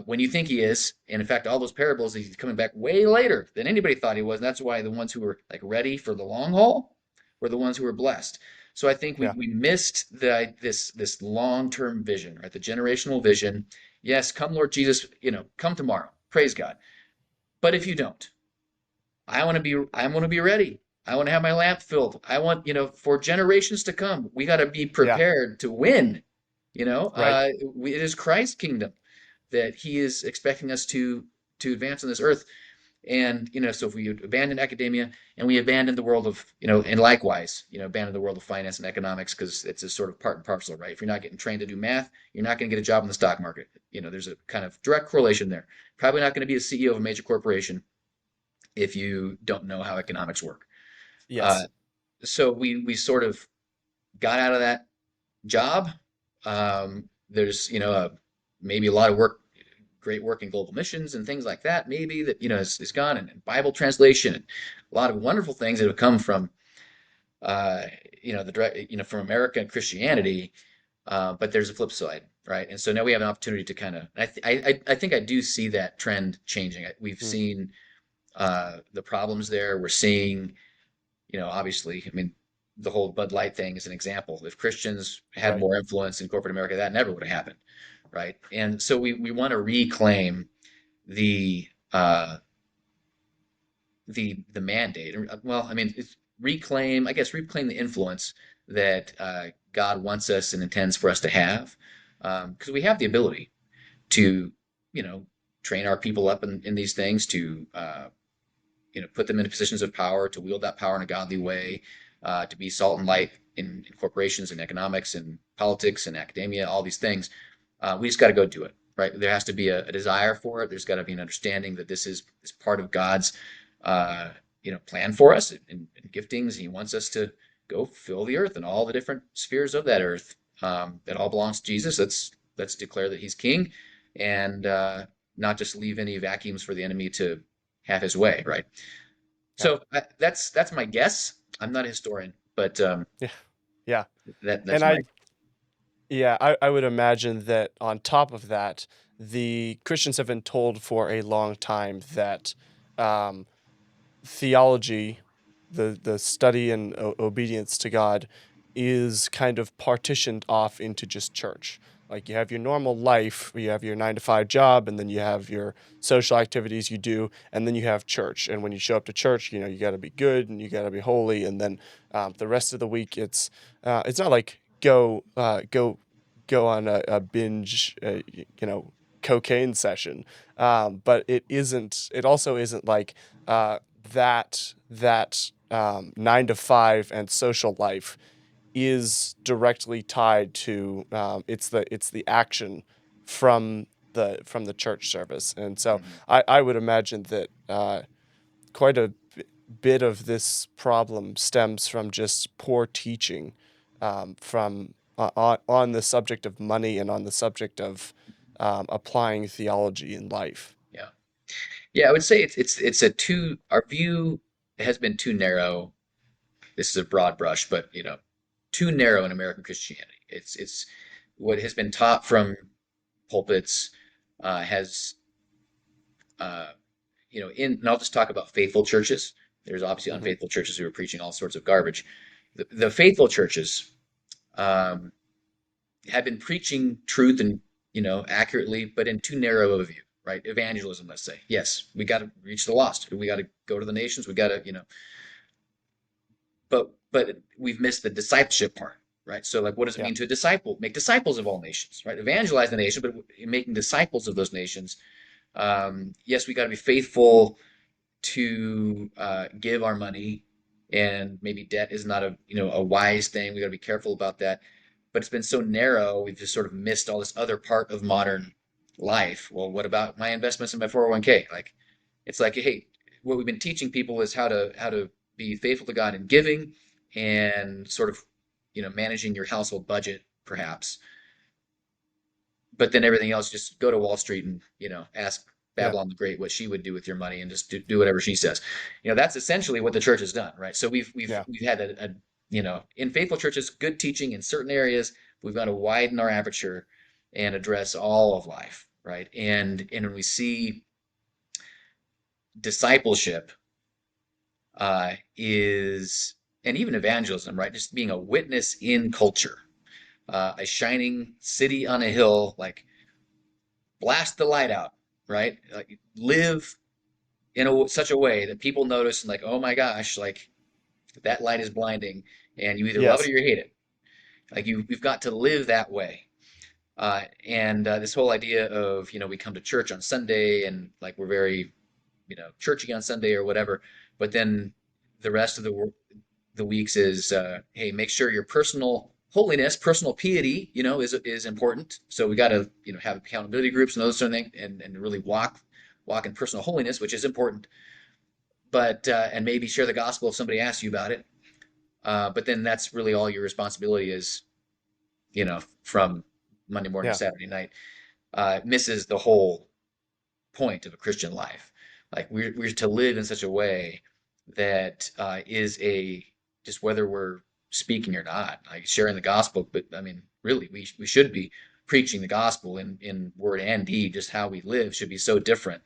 when you think he is. And in fact, all those parables, he's coming back way later than anybody thought he was. And that's why the ones who were like ready for the long haul were the ones who were blessed. So I think we yeah, we missed this long term vision, right? The generational vision. Yes, come Lord Jesus, come tomorrow. Praise God. But if you don't, I want to be ready. I want to have my lamp filled. I want, for generations to come, we got to be yeah, prepared to win. right, It is Christ's kingdom that he is expecting us to advance on this earth. And, so if we abandon academia and we abandon the world of, and likewise, abandon the world of finance and economics because it's a sort of part and parcel, right? If you're not getting trained to do math, you're not going to get a job in the stock market. There's a kind of direct correlation there. Probably not going to be a CEO of a major corporation if you don't know how economics work. Uh, yes, so we sort of got out of that job. There's maybe a lot of work, great work in global missions and things like that. Maybe that is gone, and Bible translation and a lot of wonderful things that have come from uh, the direct from America and Christianity. But there's a flip side, right? And so now we have an opportunity to kind of I think I do see that trend changing. We've mm, seen the problems there. We're seeing obviously, I mean, the whole Bud Light thing is an example. If Christians had right, more influence in corporate America, that never would have happened, right? And so we want to reclaim the the mandate. Well, I mean, it's reclaim the influence that God wants us and intends for us to have, because we have the ability to, you know, train our people up in these things to put them in positions of power, to wield that power in a godly way, to be salt and light in corporations and economics and politics and academia, all these things. We just got to go do it, right? There has to be a desire for it. There's got to be an understanding that this is part of God's, plan for us and giftings. And He wants us to go fill the earth and all the different spheres of that earth. That all belongs to Jesus. Let's declare that He's King, and not just leave any vacuums for the enemy to have his way, right? yeah, So that's my guess. I'm not a historian, but yeah, yeah. that's And my. I would imagine that on top of that, the Christians have been told for a long time that um, theology, the study and obedience to God, is kind of partitioned off into just church. Like you have your normal life, you have your 9 to 5 job, and then you have your social activities you do, and then you have church. And when you show up to church, you got to be good and you got to be holy. And then the rest of the week, it's not like go on a binge, cocaine session. But it isn't. It also isn't like that 9 to 5 and social life is directly tied to it's the action from the church service, and so Mhm. I would imagine that quite a bit of this problem stems from just poor teaching, from on the subject of money and on the subject of applying theology in life. Yeah. Yeah, I would say it's a too our view has been too narrow. This is a broad brush, but too narrow in American Christianity. It's what has been taught from pulpits has uh, and I'll just talk about faithful churches. There's obviously Hmm. unfaithful churches who are preaching all sorts of garbage. The faithful churches um, have been preaching truth and accurately, but in too narrow of a view, right? Evangelism, let's say. Yes, we got to reach the lost. We got to go to the nations. We got to, but we've missed the discipleship part, right? So, like, what does it Yeah. mean to a disciple? Make disciples of all nations, right? Evangelize the nation, but making disciples of those nations. Yes, we got to be faithful to give our money, and maybe debt is not a wise thing. We got to be careful about that. But it's been so narrow, we've just sort of missed all this other part of modern life. Well, what about my investments in my 401k? Like, it's like, hey, what we've been teaching people is how to be faithful to God in giving and sort of managing your household budget, perhaps, but then everything else, just go to Wall Street and ask Yeah. Babylon the Great what she would do with your money, and just do whatever she says. That's essentially what the church has done, right? So Yeah. we've had in faithful churches, good teaching in certain areas. We've got to widen our aperture and address all of life, right? And when we see discipleship is and even evangelism, right? Just being a witness in culture, a shining city on a hill, like blast the light out, right? Like live in such a way that people notice and like, oh my gosh, like that light is blinding, and you either love it or Yes. you hate it. Like you've got to live that way. And this whole idea of we come to church on Sunday and like we're very churchy on Sunday or whatever, but then the rest of the weeks is hey, make sure your personal holiness, personal piety, is important. So we got to have accountability groups and those sort of things, and really walk in personal holiness, which is important. But and maybe share the gospel if somebody asks you about it. But then that's really all your responsibility is, from Monday morning to Yeah. Saturday night. Misses the whole point of a Christian life. Like we're to live in such a way that is a just whether we're speaking or not, like sharing the gospel. But I mean, really, we should be preaching the gospel in word and deed. Just how we live should be so different.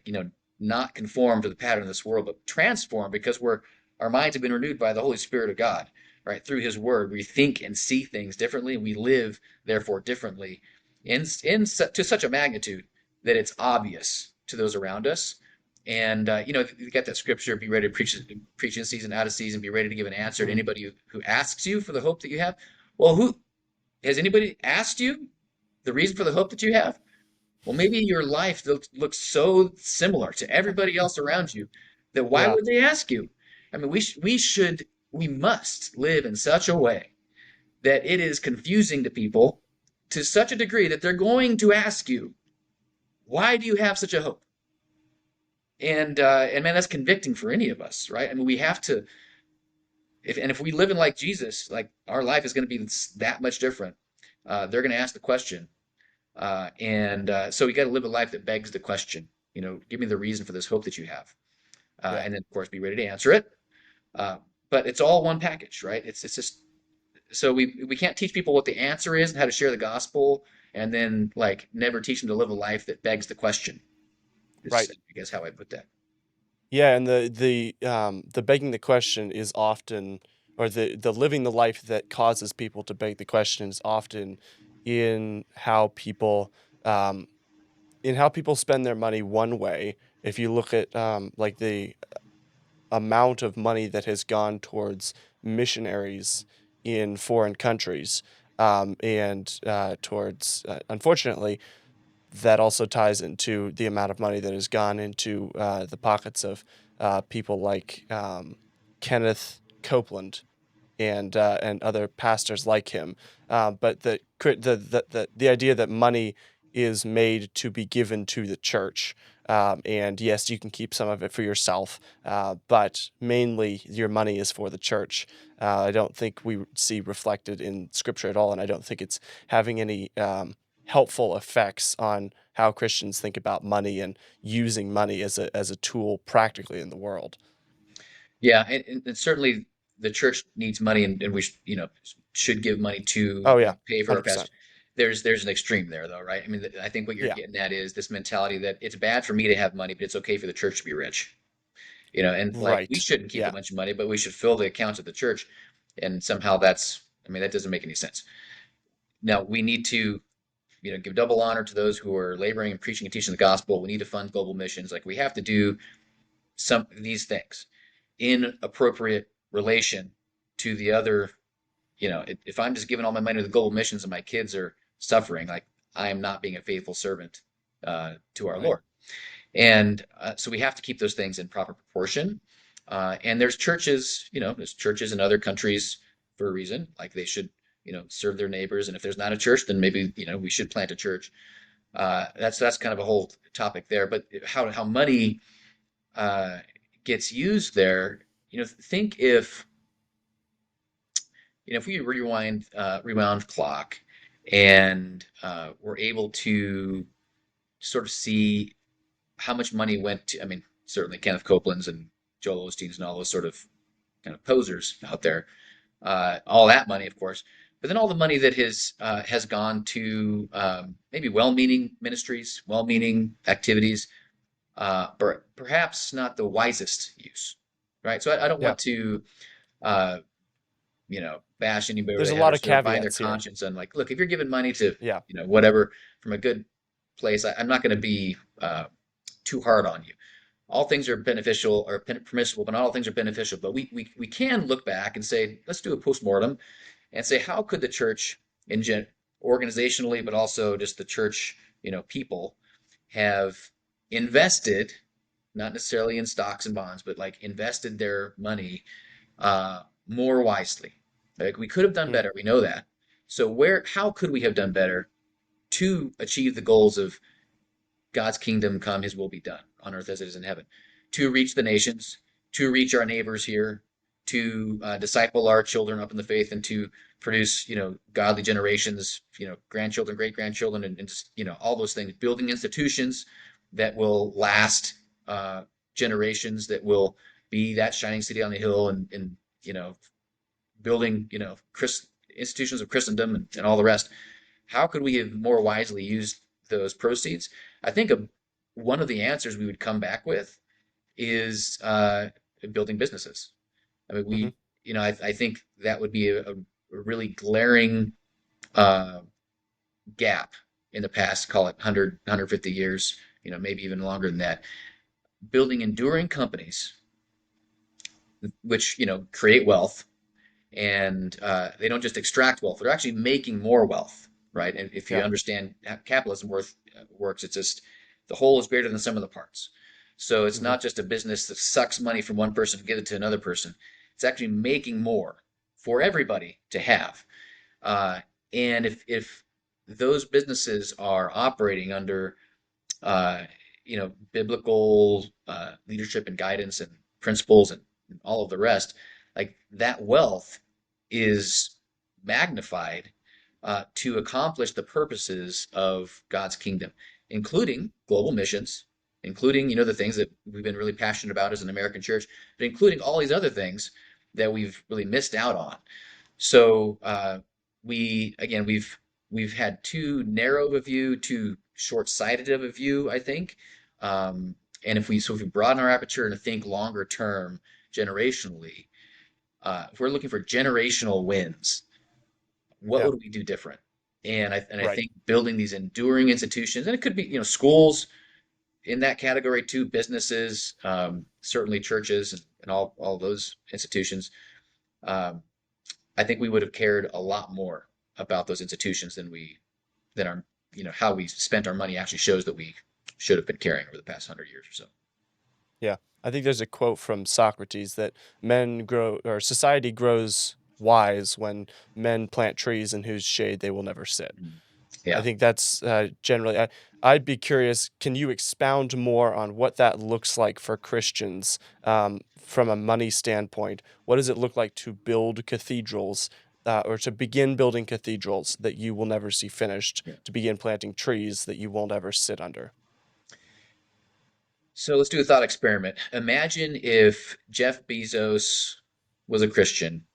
You know, not conform to the pattern of this world, but transform because our minds have been renewed by the Holy Spirit of God. Right through His Word, we think and see things differently, and we live therefore differently to such a magnitude that it's obvious to those around us. And you get that scripture: "Be ready to preach in season, out of season. Be ready to give an answer to Hmm. anybody who asks you for the hope that you have." Well, who has anybody asked you the reason for the hope that you have? Well, maybe your life looks so similar to everybody else around you that why Yeah. would they ask you? I mean, we must live in such a way that it is confusing to people to such a degree that they're going to ask you, why do you have such a hope? And man, that's convicting for any of us, right? I mean, we have to, if we live in like Jesus, like our life is going to be that much different. They're going to ask the question, and so we got to live a life that begs the question. Give me the reason for this hope that you have, Yeah. and then of course be ready to answer it. Uh, but it's all one package, right? It's just so we can't teach people what the answer is and how to share the gospel, and then like never teach them to live a life that begs the question. Is Right. I guess how I put that. Yeah, and the begging the question is often, or the living the life that causes people to beg the question is often in how people um, spend their money one way. If you look at like the amount of money that has gone towards missionaries in foreign countries, and towards unfortunately that also ties into the amount of money that has gone into the pockets of people like Kenneth Copeland and other pastors like him. But the idea that money is made to be given to the church. And yes, you can keep some of it for yourself, but mainly your money is for the church. I don't think we see reflected in Scripture at all, and I don't think it's having any helpful effects on how Christians think about money and using money as a tool practically in the world. Yeah, and certainly the church needs money, and we should give money to Oh yeah, pay for our 100%. pastors. There's an extreme there, though, right? I mean, I think what you're Yeah, getting at is this mentality that it's bad for me to have money, but it's okay for the church to be rich. And like we right. shouldn't keep a Yeah. bunch of money, but we should fill the accounts of the church, and somehow I mean, that doesn't make any sense. Now we need to give double honor to those who are laboring and preaching and teaching the gospel. We need to fund global missions. Like we have to do some of these things in appropriate relation to the other. If I'm just giving all my money to the global missions and my kids are suffering, like I am not being a faithful servant to our Right. Lord. And so we have to keep those things in proper proportion. And there's churches in other countries for a reason. Like they should, serve their neighbors. And if there's not a church, then maybe we should plant a church. That's kind of a whole topic there. But how money uh, gets used there, think if we rewound clock and we're able to sort of see how much money went to, I mean, certainly Kenneth Copeland's and Joel Osteen's and all those sort of kind of posers out there, all that money, of course, but then all the money that has gone to maybe well-meaning ministries, well-meaning activities, but perhaps not the wisest use, right? So I don't Yeah. want to uh, bash anybody over There's the a head lot or of sort of bind their caveats here. conscience on like, look, if you're giving money to, Yeah. whatever from a good place, I'm not going to be too hard on you. All things are beneficial or permissible, but not all things are beneficial. But we can look back and say, let's do a postmortem and say, how could the church organizationally, but also just the church, people have invested, not necessarily in stocks and bonds, but like invested their money more wisely. Like we could have done Mm, better. We know that. So how could we have done better to achieve the goals of God's kingdom come, his will be done on earth as it is in heaven, to reach the nations, to reach our neighbors here, to disciple our children up in the faith, and to produce, godly generations, grandchildren, great grandchildren, and just, all those things, building institutions that will last generations, that will be that shining city on the hill, and building, institutions of Christendom and all the rest. How could we have more wisely used those proceeds? I think one of the answers we would come back with is building businesses. I mean, hmm I think that would be a really glaring uh, gap in the past, call it 100, years, maybe even longer than that. Building enduring companies, which, create wealth, and they don't just extract wealth; they're actually making more wealth, right? And if you Yeah. understand how capitalism works, it's just the whole is greater than the sum of the parts. So it's hmm not just a business that sucks money from one person to give it to another person. It's actually making more for everybody to have. Uh, and if those businesses are operating under uh, biblical leadership and guidance and principles and all of the rest, like that wealth is magnified to accomplish the purposes of God's kingdom, including global missions, including, the things that we've been really passionate about as an American church, but including all these other things that we've really missed out on. So we've had too narrow of a view, too short-sighted of a view, I think. Um, and if we broaden our aperture and think longer term, generationally, if we're looking for generational wins, what Yeah. would we do different? And I Right. think building these enduring institutions, and it could be schools in that category too, businesses, certainly churches and all those institutions. Um, I think we would have cared a lot more about those institutions than our how we spent our money actually shows that we should have been caring over the past 100 years or so. Yeah. I think there's a quote from Socrates that men grow or society grows wise when men plant trees in whose shade they will never sit. I Yeah. think that's generally. I'd be curious. Can you expound more on what that looks like for Christians from a money standpoint? What does it look like to build cathedrals, or to begin building cathedrals that you will never see finished? Yeah. To begin planting trees that you won't ever sit under? So let's do a thought experiment. Imagine if Jeff Bezos was a Christian.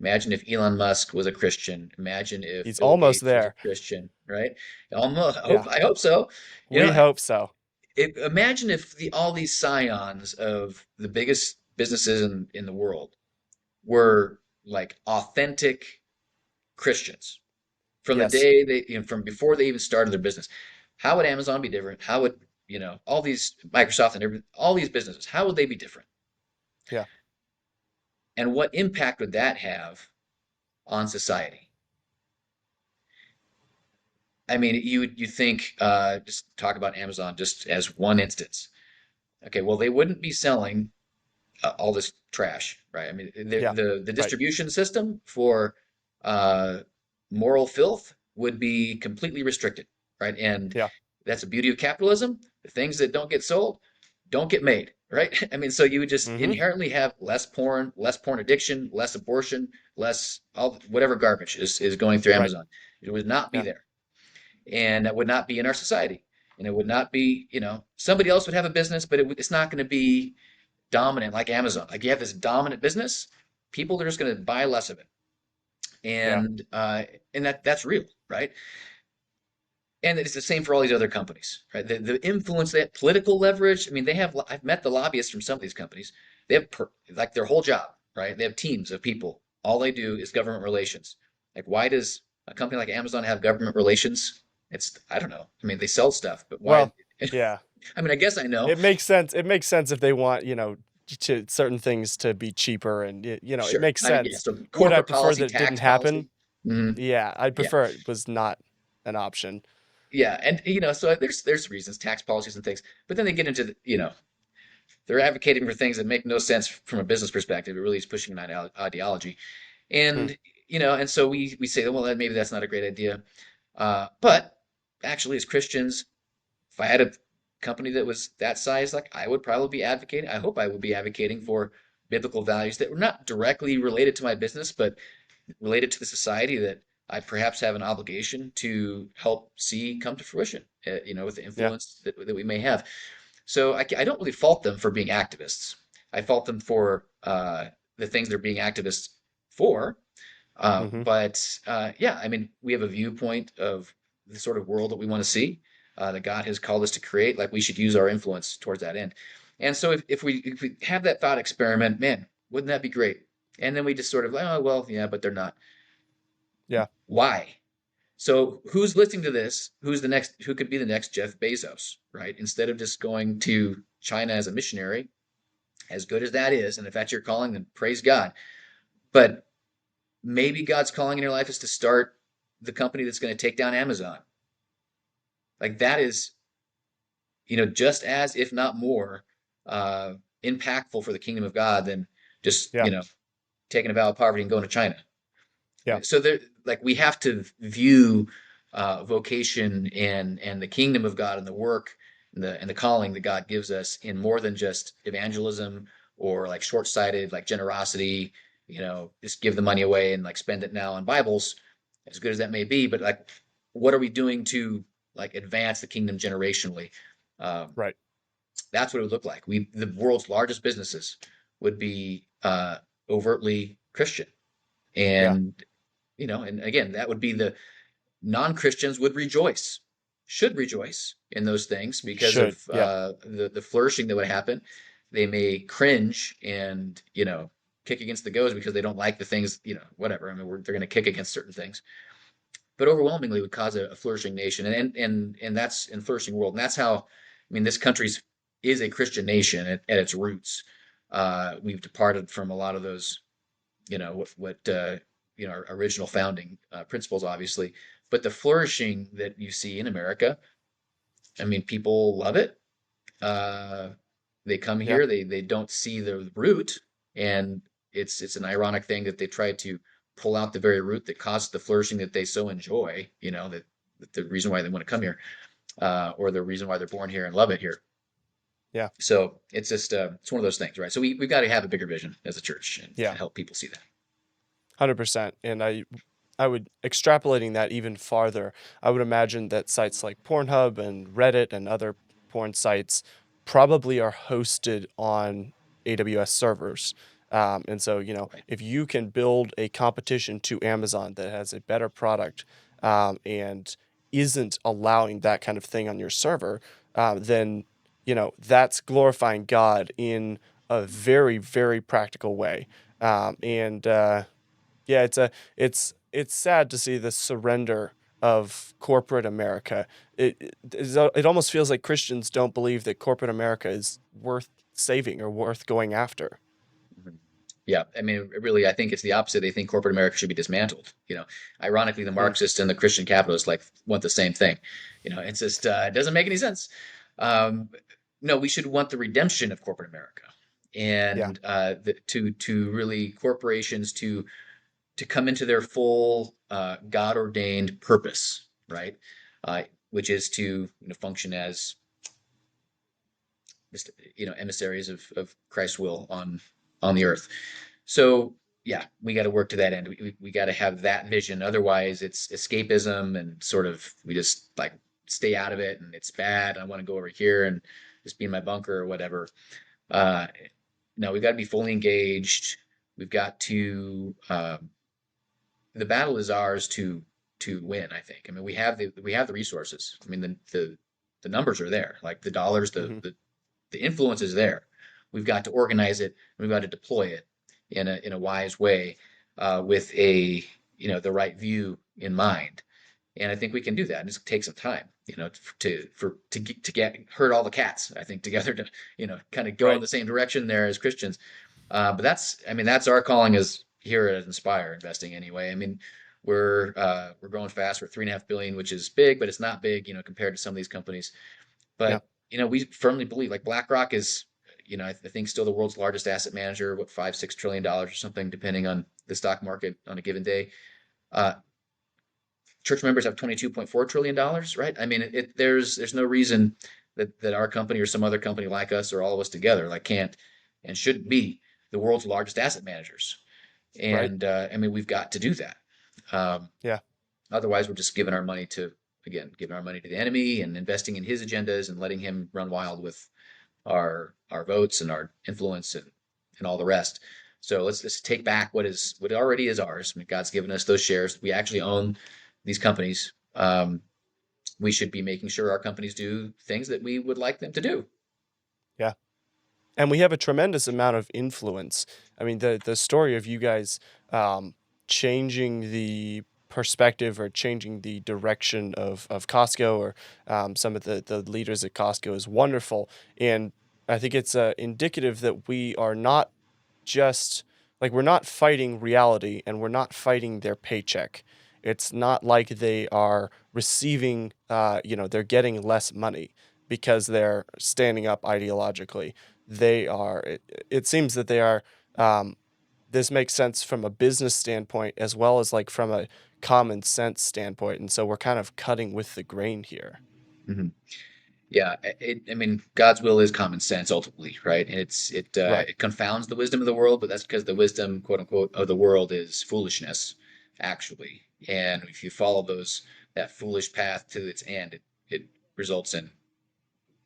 Imagine if Elon Musk was a Christian. Imagine if He's Bill almost Gates was a there. Christian, right? Almost, Yeah, I hope so. You we know, hope so. imagine if all these scions of the biggest businesses in the world were like authentic Christians from the Yes. day they, from before they even started their business. How would Amazon be different? How would, all these Microsoft and all these businesses, how would they be different? Yeah. And what impact would that have on society? I mean, you think just talk about Amazon just as one instance. Okay, well, they wouldn't be selling all this trash, right? I mean, Yeah. the Right. distribution system for uh, moral filth would be completely restricted, right? And Yeah. that's the beauty of capitalism. The things that don't get sold don't get made, right? I mean, so you would just Mm-hmm. inherently have less porn addiction, less abortion, less all whatever garbage is going through Right. Amazon. It would not be Yeah. there, and that would not be in our society. And it would not be, somebody else would have a business, but it's not going to be dominant like Amazon. Like you have this dominant business, people are just going to buy less of it, Yeah. and that's real, right? And it's the same for all these other companies, right? The influence, that political leverage. I mean, they have. I've met the lobbyists from some of these companies. They have like their whole job, right? They have teams of people. All they do is government relations. Like, why does a company like Amazon have government relations? I don't know. I mean, they sell stuff, but why? Well, yeah. I mean, I guess I know. It makes sense. It makes sense if they want, to certain things to be cheaper, and it Sure. makes I mean, yeah. sense. So Would I corporate prefer policy, that it didn't tax happen? policy. Hmm. Yeah, I'd Yeah. prefer it was not an option. Yeah, and so there's reasons, tax policies and things, but then they get into they're advocating for things that make no sense from a business perspective. It really is pushing an ideology, Hmm. and and so we say, well, maybe that's not a great idea. But actually, as Christians, if I had a company that was that size, like I would probably be advocating. I hope I would be advocating for biblical values that were not directly related to my business, but related to the society that I perhaps have an obligation to help see come to fruition, with the Yeah. influence that we may have. So I don't really fault them for being activists. I fault them for the things they're being activists for. Hmm. But yeah, I mean, we have a viewpoint of the sort of world that we want to see, that God has called us to create. Like we should use our influence towards that end. And so if we have that thought experiment, man, wouldn't that be great? And then we just sort of like, oh well, yeah, but they're not. Yeah. Why? So who's listening to this? Who could be the next Jeff Bezos, right? Instead of just going to China as a missionary, as good as that is, and if that's your calling, then praise God. But maybe God's calling in your life is to start the company that's going to take down Amazon. Like that is, just as, if not more, uh, impactful for the kingdom of God than just, Yeah. taking a vow of poverty and going to China. Yeah. So there, like we have to view vocation and the kingdom of God and the work and the calling that God gives us in more than just evangelism or like short-sighted like generosity, just give the money away and like spend it now on Bibles, as good as that may be, but like what are we doing to like advance the kingdom generationally? Um, Right. that's what it would look like. The world's largest businesses would be overtly Christian, Yeah. and and again, that would be the non-Christians would rejoice, should rejoice in those things because Should. of Yeah. the flourishing that would happen. They may cringe and kick against the goads because they don't like the things, whatever. I mean, they're going to kick against certain things, but overwhelmingly would cause a flourishing nation, and that's in flourishing world, and that's how. I mean, this country's is a Christian nation at its roots. We've departed from a lot of those what our original founding principles, obviously, but the flourishing that you see in America, I mean, people love it. Uh, they come Yeah. here, they don't see the root, and it's an ironic thing that they try to pull out the very root that caused the flourishing that they so enjoy. That the reason why they want to come here, or the reason why they're born here and love it here. Yeah. So it's just it's one of those things, right? So we've got to have a bigger vision as a church and Yeah. help people see that. 100%. And I would extrapolating that even farther. I would imagine that sites like Pornhub and Reddit and other porn sites probably are hosted on AWS servers. And so, Right. if you can build a competition to Amazon that has a better product and isn't allowing that kind of thing on your server, then, that's glorifying God in a very, very practical way. And yeah, it's sad to see the surrender of corporate America. It almost feels like Christians don't believe that corporate America is worth saving or worth going after. Mhm. Yeah, I mean, really, I think it's the opposite. They think corporate America should be dismantled. Ironically, the Mm, Marxists and the Christian capitalists like want the same thing. It's just it doesn't make any sense. Um, no, we should want the redemption of corporate America, yeah, and to really corporations to come into their full God ordained purpose, right? Which is to function as just emissaries of Christ's will on the earth. So yeah, we got to work to that end. We got to have that vision. Otherwise, it's escapism and sort of we just like stay out of it and it's bad. I want to go over here and just be in my bunker or whatever. Uh, no, we've got to be fully engaged. We've got to the battle is ours to win. I think. I mean, we have the resources. I mean, the numbers are there. Like the dollars, hmm the influence is there. We've got to organize it. We've got to deploy it in a wise way, with the right view in mind. And I think we can do that. It just takes some time, to get herd all the cats. I think together to kind of go in right, the same direction there as Christians. But that's our calling as here at Inspire Investing anyway. I mean, we're growing fast. We're 3.5 billion, which is big, but it's not big, compared to some of these companies. yeah, But we firmly believe like BlackRock is, I think still the world's largest asset manager, what $5-6 trillion or something, depending on the stock market on a given day. Uh, Church members have $22.4 trillion, right? I mean, there's no reason that our company or some other company like us or all of us together like can't and shouldn't be the world's largest asset managers. right, And I mean, we've got to do that. Um, yeah, Otherwise, we're just giving our money to giving our money to the enemy and investing in his agendas and letting him run wild with our votes and our influence and all the rest. So let's take back what already is ours. I mean, God's given us those shares. We actually own these companies. We should be making sure our companies do things that we would like them to do. yeah. And we have a tremendous amount of influence. I mean, the story of you guys changing the perspective or changing the direction of Costco or some of the leaders at Costco is wonderful. And I think it's indicative that we are not just like we're not fighting reality and we're not fighting their paycheck. It's not like they are receiving, they're getting less money because they're standing up ideologically. It seems that they are, um, this makes sense from a business standpoint as well as like from a common sense standpoint. And so we're kind of cutting with the grain here. Mm-hmm. Yeah, I mean, God's will is common sense ultimately, right? And Right. it confounds the wisdom of the world, but that's because the wisdom, quote unquote, of the world is foolishness, actually. And if you follow that foolish path to its end, it results in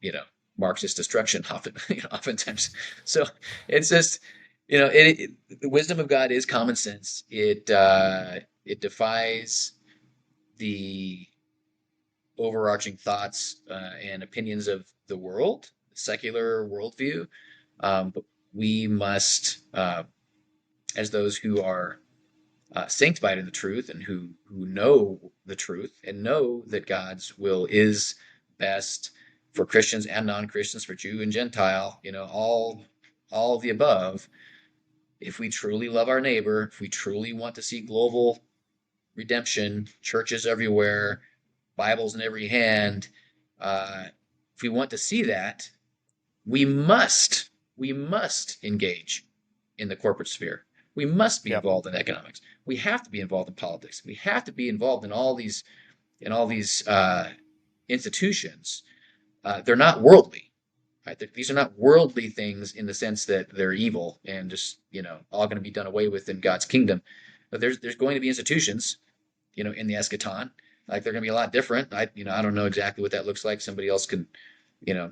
you know Marxist destruction often, oftentimes. So it's just the wisdom of God is common sense. It defies the overarching thoughts and opinions of the world, secular worldview. But we must, as those who are sanctified in the truth and who know the truth and know that God's will is best for Christians and non-Christians, for Jew and Gentile, all of the above. If we truly love our neighbor, if we truly want to see global redemption, churches everywhere, Bibles in every hand, uh, if we want to see that, we must we must engage in the corporate sphere. We must be Yep. involved in economics. We have to be involved in politics. We have to be involved in all these and all these institutions, they're not worldly, right? These are not worldly things in the sense that they're evil and just all going to be done away with in God's kingdom. But there's going to be institutions, in the eschaton. Like they're going to be a lot different. I don't know exactly what that looks like. Somebody else can,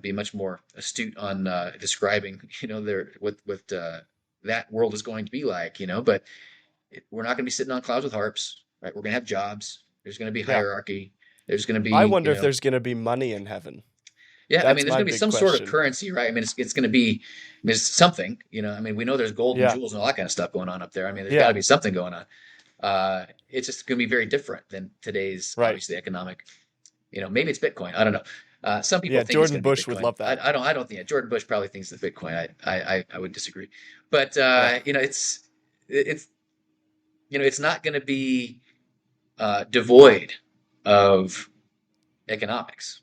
be much more astute on describing, their what that world is going to be like. But we're not going to be sitting on clouds with harps, right? We're going to have jobs. There's going to be Yeah. hierarchy. There's going to I be, wonder if there's going to be money in heaven. yeah. I mean, That's there's my going to be big some sort of question. currency, right? I mean, it's going to be there's something, I mean, we know there's gold and Yeah. jewels and all that kind of stuff going on up there. I mean, there's got to Yeah. be something going on. It's just going to be very different than today's Right. obviously economic. Maybe it's Bitcoin. I don't know. Some people Yeah. think it's Jordan going to be Bush would Bitcoin. love that. I don't think that. Jordan Bush probably thinks it's Bitcoin. I would disagree, but Yeah. it's it's not going to be devoid of economics,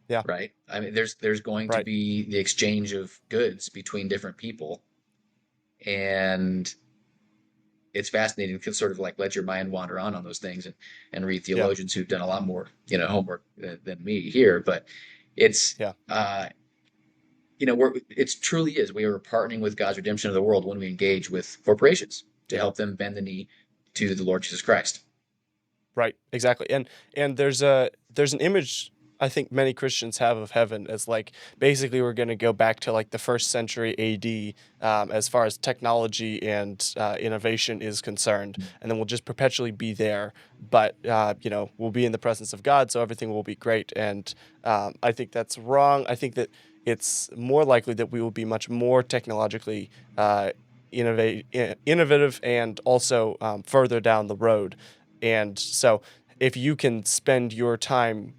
Yeah. right? I mean, there's going to Right. be the exchange of goods between different people, and it's fascinating to sort of like let your mind wander on those things and read Yeah. theologians who've done a lot more homework than me here. But it's Yeah. it truly is. We are partnering with God's redemption of the world when we engage with corporations to Yeah. help them bend the knee to the Lord Jesus Christ. Right, exactly. And there's an image I think many Christians have of heaven as like basically we're going to go back to like the first century AD as far as technology and innovation is concerned, and then we'll just perpetually be there. But we'll be in the presence of God, so everything will be great. And I think that's wrong. I think that it's more likely that we will be much more technologically innovative and also further down the road. And so, if you can spend your time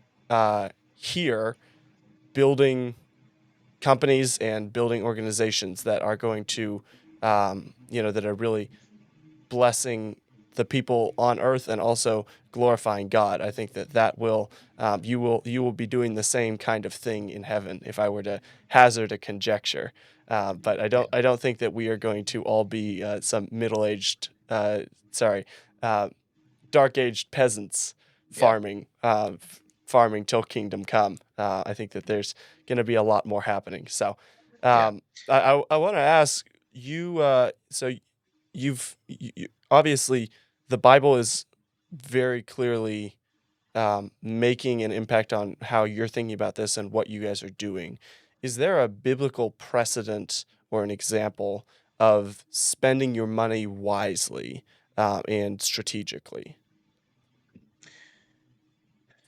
here building companies and building organizations that are going to, that are really blessing the people on earth and also glorifying God, I think that that will, you will be doing the same kind of thing in heaven. If I were to hazard a conjecture, but Yeah, I don't think that we are going to all be some middle-aged, sorry. Uh, dark-aged peasants yeah, farming, farming till kingdom come. I think that there's going to be a lot more happening. So, yeah. I want to ask you. So, obviously the Bible is very clearly making an impact on how you're thinking about this and what you guys are doing. Is there a biblical precedent or an example of spending your money wisely and strategically?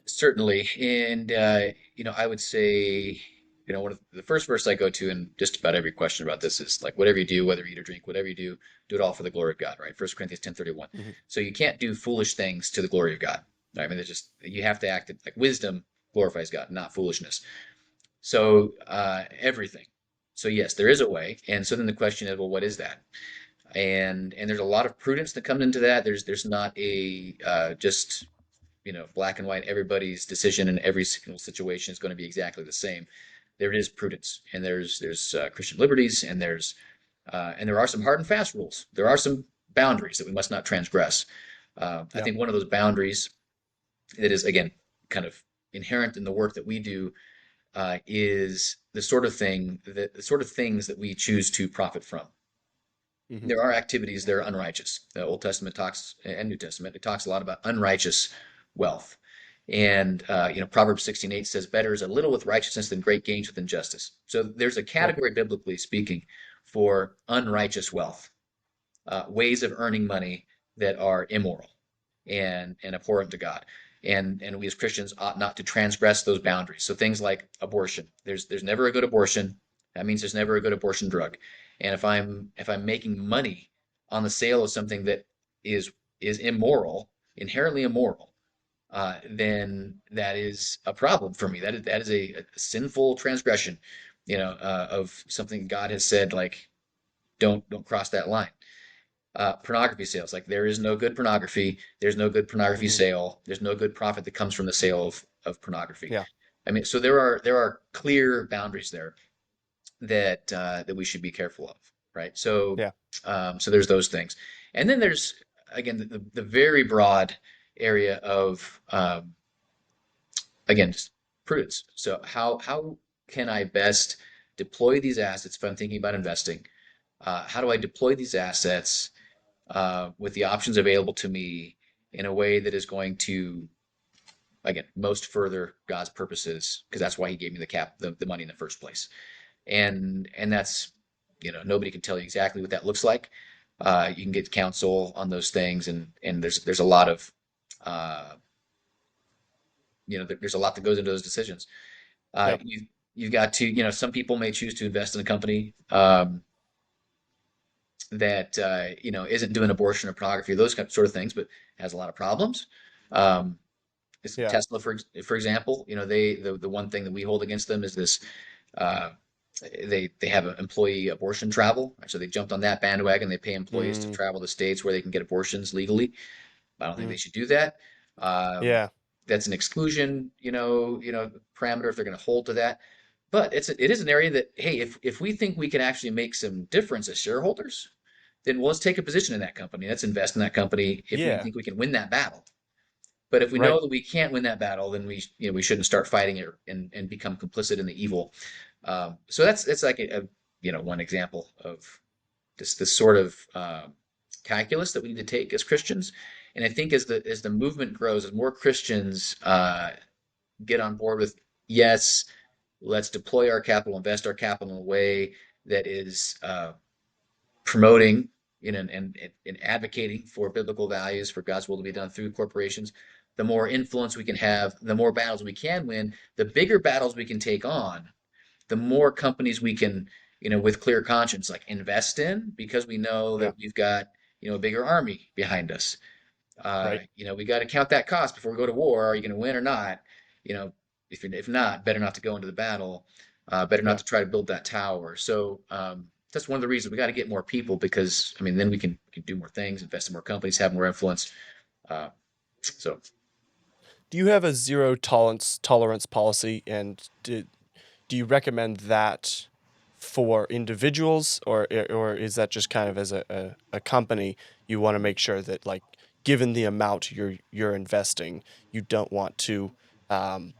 Certainly. And, I would say, one of the first verse I go to in just about every question about this is like, whatever you do, whether you eat or drink, whatever you do it all for the glory of God, right? 1 Corinthians 10:31. Hmm. So you can't do foolish things to the glory of God. Right? I mean, you have to act like wisdom glorifies God, not foolishness. So, everything. So yes, there is a way. And so then the question is, well, what is that? And there's a lot of prudence that comes into that. There's not a just black and white, everybody's decision in every single situation is going to be exactly the same. There is prudence, and there's Christian liberties, and there are some hard and fast rules. There are some boundaries that we must not transgress. I Yeah. think one of those boundaries that is again kind of inherent in the work that we do is the sort of things that we choose to profit from. Hmm. There are activities that are unrighteous. The Old Testament talks and New Testament it talks a lot about unrighteous wealth. And Proverbs 16:8 says, "Better is a little with righteousness than great gains with injustice." So there's a Yeah. category, biblically speaking, for unrighteous wealth, ways of earning money that are immoral and abhorrent to God. And we as Christians ought not to transgress those boundaries. So things like abortion, there's never a good abortion. That means there's never a good abortion drug. And if I'm making money on the sale of something that is is immoral, inherently immoral, then that is a problem for me. That is a sinful transgression, of something God has said like don't cross that line. Pornography sales. Like there is no good pornography. There's no good pornography Hmm. sale. There's no good profit that comes from the sale of pornography. Yeah. I mean, so there are clear boundaries there that we should be careful of, right? So Yeah. so there's those things, and then there's again the very broad. area of again, just prudence. So how can I best deploy these assets if I'm thinking about investing? How do I deploy these assets with the options available to me in a way that is going to, again, most further God's purposes? Because that's why He gave me the money in the first place. And that's, nobody can tell you exactly what that looks like. You can get counsel on those things, and there's a lot of uh, there's a lot that goes into those decisions. Uh, Yep. you've you've got to, some people may choose to invest in a company that isn't doing abortion or pornography, those sort of things, but has a lot of problems. Um, it's Yeah. Tesla, for example, the one thing that we hold against them is this. Uh, they have employee abortion travel, right? So they jumped on that bandwagon. They pay employees to Mm, travel to states where they can get abortions legally. I don't think they mm, should do that. Um, yeah. that's an exclusion, parameter if they're going to hold to that. But it is an area that, hey, if we think we can actually make some difference as shareholders, then let's take a position in that company. Let's invest in that company if we Yeah. think we can win that battle. But if we Right. know that we can't win that battle, then we shouldn't start fighting it and become complicit in the evil. So that's like one example of this sort of calculus that we need to take as Christians. And I think as the movement grows, as more Christians get on board with, yes, let's deploy our capital, invest our capital in a way that is promoting, and advocating for biblical values, for God's will to be done through corporations, the more influence we can have, the more battles we can win, the bigger battles we can take on, the more companies we can, with clear conscience, like invest in, because we know Yeah. that we've got, a bigger army behind us. Right. We got to count that cost before we go to war. Are you going to win or not? You know, if not, better not to go into the battle. Better not Yeah. to try to build that tower. So that's one of the reasons we got to get more people, because I mean, then we can do more things, invest in more companies, have more influence. Uh, so Do you have a zero tolerance policy, and do you recommend that for individuals, or is that just kind of as a company you want to make sure that, like, given the amount you're investing, you don't want to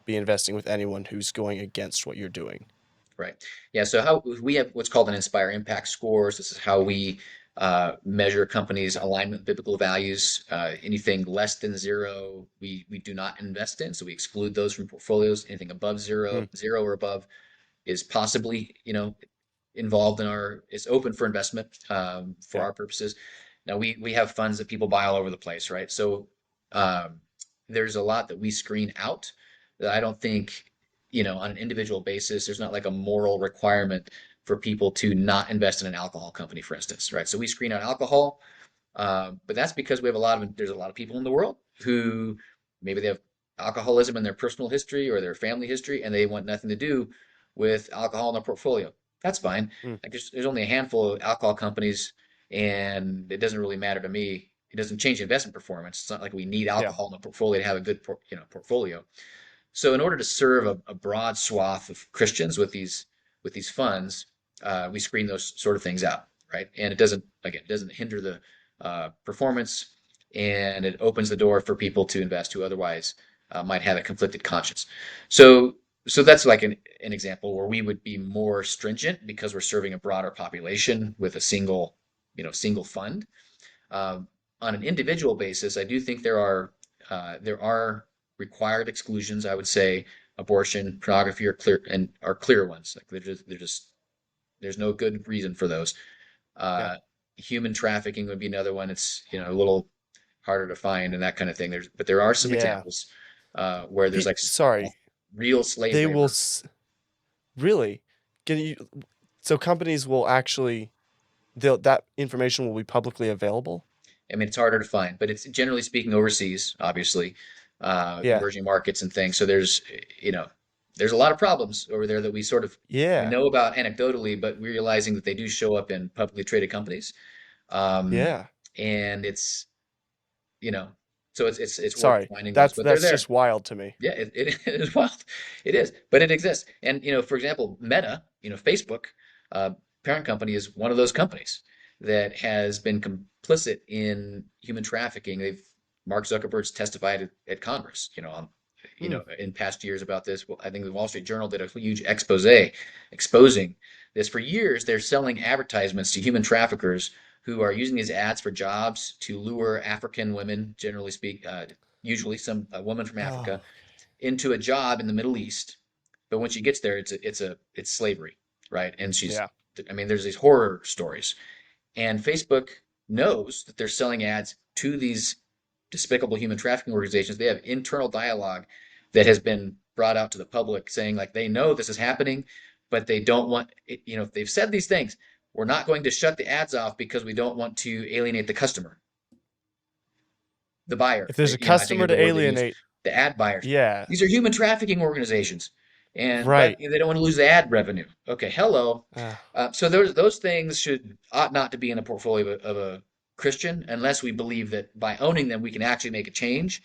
be investing with anyone who's going against what you're doing? right, yeah. So how we have what's called an Inspire Impact scores. This is how we measure companies' alignment with biblical values. Anything less than zero, we do not invest in. So we exclude those from portfolios. Anything above zero, Mm, zero or above is possibly, involved in our, it's open for investment for yeah. our purposes. Now we have funds that people buy all over the place, right? So um, there's a lot that we screen out that I don't think, on an individual basis, there's not like a moral requirement for people to not invest in an alcohol company, for instance, right? So we screen out alcohol, but that's because there's a lot of people in the world who maybe they have alcoholism in their personal history or their family history, and they want nothing to do with alcohol in their portfolio. That's fine. Mm, Like there's only a handful of alcohol companies, and it doesn't really matter to me. It doesn't change investment performance. It's not like we need yeah. alcohol in the portfolio to have a good, portfolio. So in order to serve a broad swath of Christians with these funds, we screen those sort of things out, right? And it doesn't hinder the performance, and it opens the door for people to invest who otherwise might have a conflicted conscience. So so that's like an example where we would be more stringent because we're serving a broader population with a single fund. Um, on an individual basis, I do think there are required exclusions. I would say abortion, pornography are clear ones. Like they're just there's no good reason for those. Yeah. Uh, Human trafficking would be another one. It's a little harder to find and that kind of thing. But there are some Yeah. examples where there's like Sorry. real slave They will labor. really, can you, so companies will actually, that information will be publicly available? I mean, it's harder to find, but it's generally speaking overseas, obviously, Yeah. emerging markets and things. So you know, there's a lot of problems over there that we Yeah. know about anecdotally, but we're realizing that they do show up in publicly traded companies. Um, Yeah. and you know, so it's worth Sorry. finding those, That's but they're that's there. just wild to me. Yeah, it is wild. It is, but it exists. And for example, Meta, Facebook, uh, parent company is one of those companies that has been complicit in human trafficking. They've Mark Zuckerberg's testified at Congress, Mm. in past years about this. Well, I think the Wall Street Journal did a huge expose exposing this. For years, they're selling advertisements to human traffickers who are using these ads for jobs to lure African women, usually some a woman from Africa, Oh, into a job in the Middle East. But when she gets there, it's slavery, right? And yeah. I mean, there's these horror stories, and Facebook knows that they're selling ads to these despicable human trafficking organizations. They have internal dialogue that has been brought out to the public saying, like, they know this is happening, but they don't want it. They've said these things. We're not going to shut the ads off because we don't want to alienate the customer, the buyer. If there's a I think is customer the to word they use, alienate, the ad buyers. yeah, These are human trafficking organizations, and but right. they don't want to lose the ad revenue. Okay, hello. Uh, So those things ought not to be in the portfolio of a Christian unless we believe that by owning them we can actually make a change.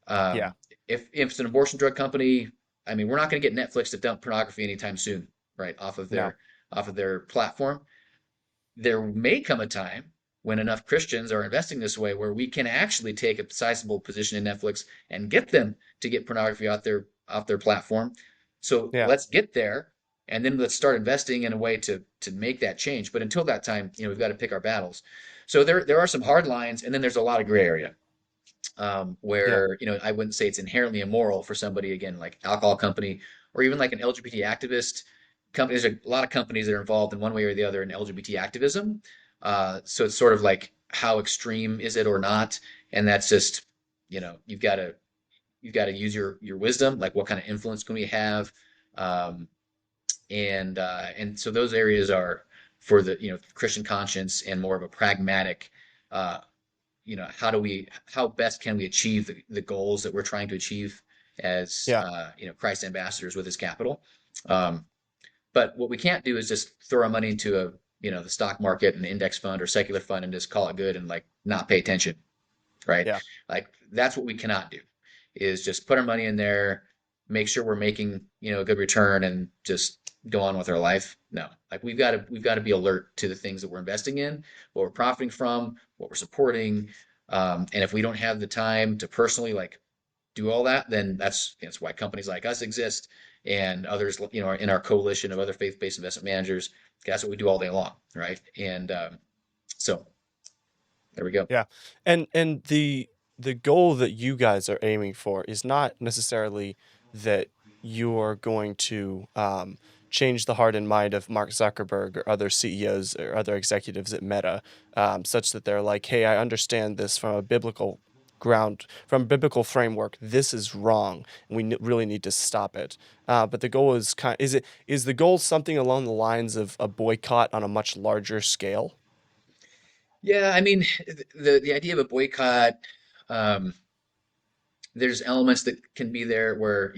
yeah, Um, if it's an abortion drug company, I mean, we're not going to get Netflix to dump pornography anytime soon, right? no, Off of their platform. There may come a time when enough Christians are investing this way where we can actually take a sizable position in Netflix and get them to get pornography off their platform. So yeah, let's get there, and then let's start investing in a way to make that change. But until that time, we've got to pick our battles. So there are some hard lines, and then there's a lot of gray area, yeah, where I wouldn't say it's inherently immoral for somebody, again, like alcohol company or even like an LGBT activist company. There's a lot of companies that are involved in one way or the other in LGBT activism. So it's sort of like, how extreme is it or not? And that's just, you've got to use your wisdom. Like, what kind of influence can we have? Um, and so those areas are for the Christian conscience and more of a pragmatic, uh, how best can we achieve the goals that we're trying to achieve as yeah, Christ ambassadors with his capital. Um, but what we can't do is just throw our money into the stock market and index fund or secular fund and just call it good and like not pay attention, right? yeah, Like, that's what we cannot do, is just put our money in there, make sure we're making, a good return, and just go on with our life. No, like, we've got to be alert to the things that we're investing in, what we're profiting from, what we're supporting. And if we don't have the time to personally, like, do all that, then that's why companies like us exist, and others, are in our coalition of other faith-based investment managers. That's what we do all day long, right? And so there we go. yeah. And the goal that you guys are aiming for is not necessarily that you're going to change the heart and mind of Mark Zuckerberg or other CEOs or other executives at Meta, such that they're like, hey, I understand this from a biblical ground, from a biblical framework. This is wrong, and we really need to stop it. But the goal is is the goal something along the lines of a boycott on a much larger scale? Yeah, I mean, the idea of a boycott, um, there's elements that can be there where,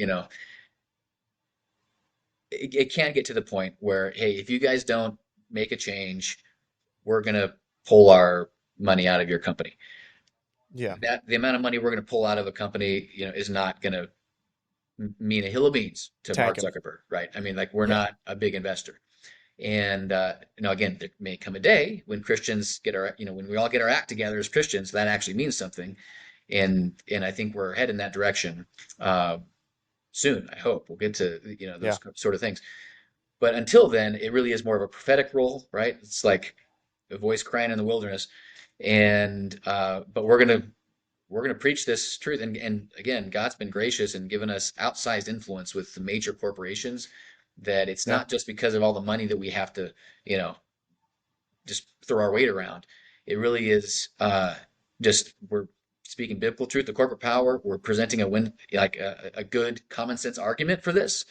it can get to the point where, hey, if you guys don't make a change, we're gonna pull our money out of your company. Yeah, That the amount of money we're gonna pull out of a company, is not gonna mean a hill of beans to tank Mark him. Zuckerberg, right? I mean, like, we're Yeah, not a big investor. And again, there may come a day when Christians when we all get our act together as Christians, that actually means something. And I think we're heading that direction, uh, soon. I hope we'll get to yeah, those sort of things. But until then, it really is more of a prophetic role, right? It's like a voice crying in the wilderness, and but we're gonna preach this truth. And again, God's been gracious and given us outsized influence with the major corporations. That it's yeah, not just because of all the money that we have to, you know, just throw our weight around. It really is, just we're speaking biblical truth, the corporate power. We're presenting a good common sense argument for this,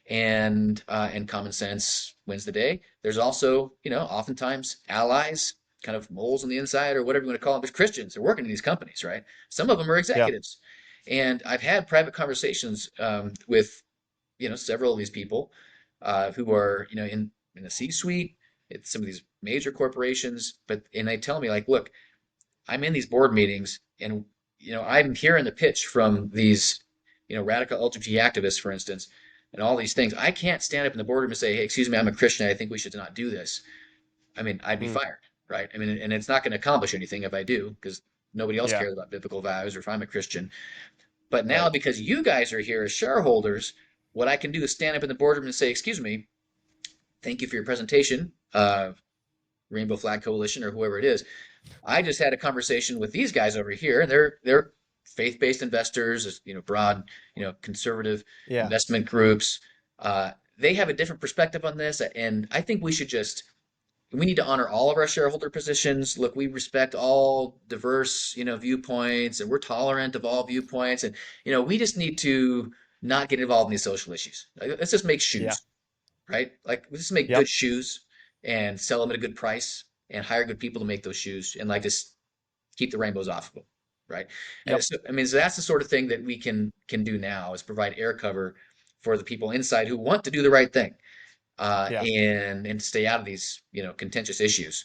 and common sense wins the day. There's also, oftentimes allies, kind of moles on the inside, or whatever you want to call them. There's Christians. They're working in these companies, right? Some of them are yeah, executives, and I've had private conversations, with several of these people, who are in the C-suite at some of these major corporations. And they tell me, like, look, I'm in these board meetings, and I'm hearing the pitch from these radical LGBT activists, for instance, and all these things. I can't stand up in the boardroom and say, hey, excuse me, I'm a Christian, I think we should not do this. I mean, I'd be mm, fired, right? I mean, and it's not going to accomplish anything if I do, because Nobody else Yeah. cares about biblical values or if I'm a Christian. But now, Right. because you guys are here as shareholders, what I can do is stand up in the boardroom and say, "Excuse me, thank you for your presentation, Rainbow Flag Coalition or whoever it is. I just had a conversation with these guys over here, and they're faith-based investors, broad, conservative Yeah. investment groups. They have a different perspective on this, and I think we need to honor all of our shareholder positions. Look, we respect all diverse, viewpoints, and we're tolerant of all viewpoints, and we just need to not get involved in these social issues. Like, let's just make Yeah. shoes, right? Like let's just make good Yep. shoes and sell them at a good price and hire good people to make those shoes and like just keep the rainbows off of them, right? And Yep. so, I mean, so that's the sort of thing that we can do now is provide air cover for the people inside who want to do the right thing, Yeah. and stay out of these contentious issues,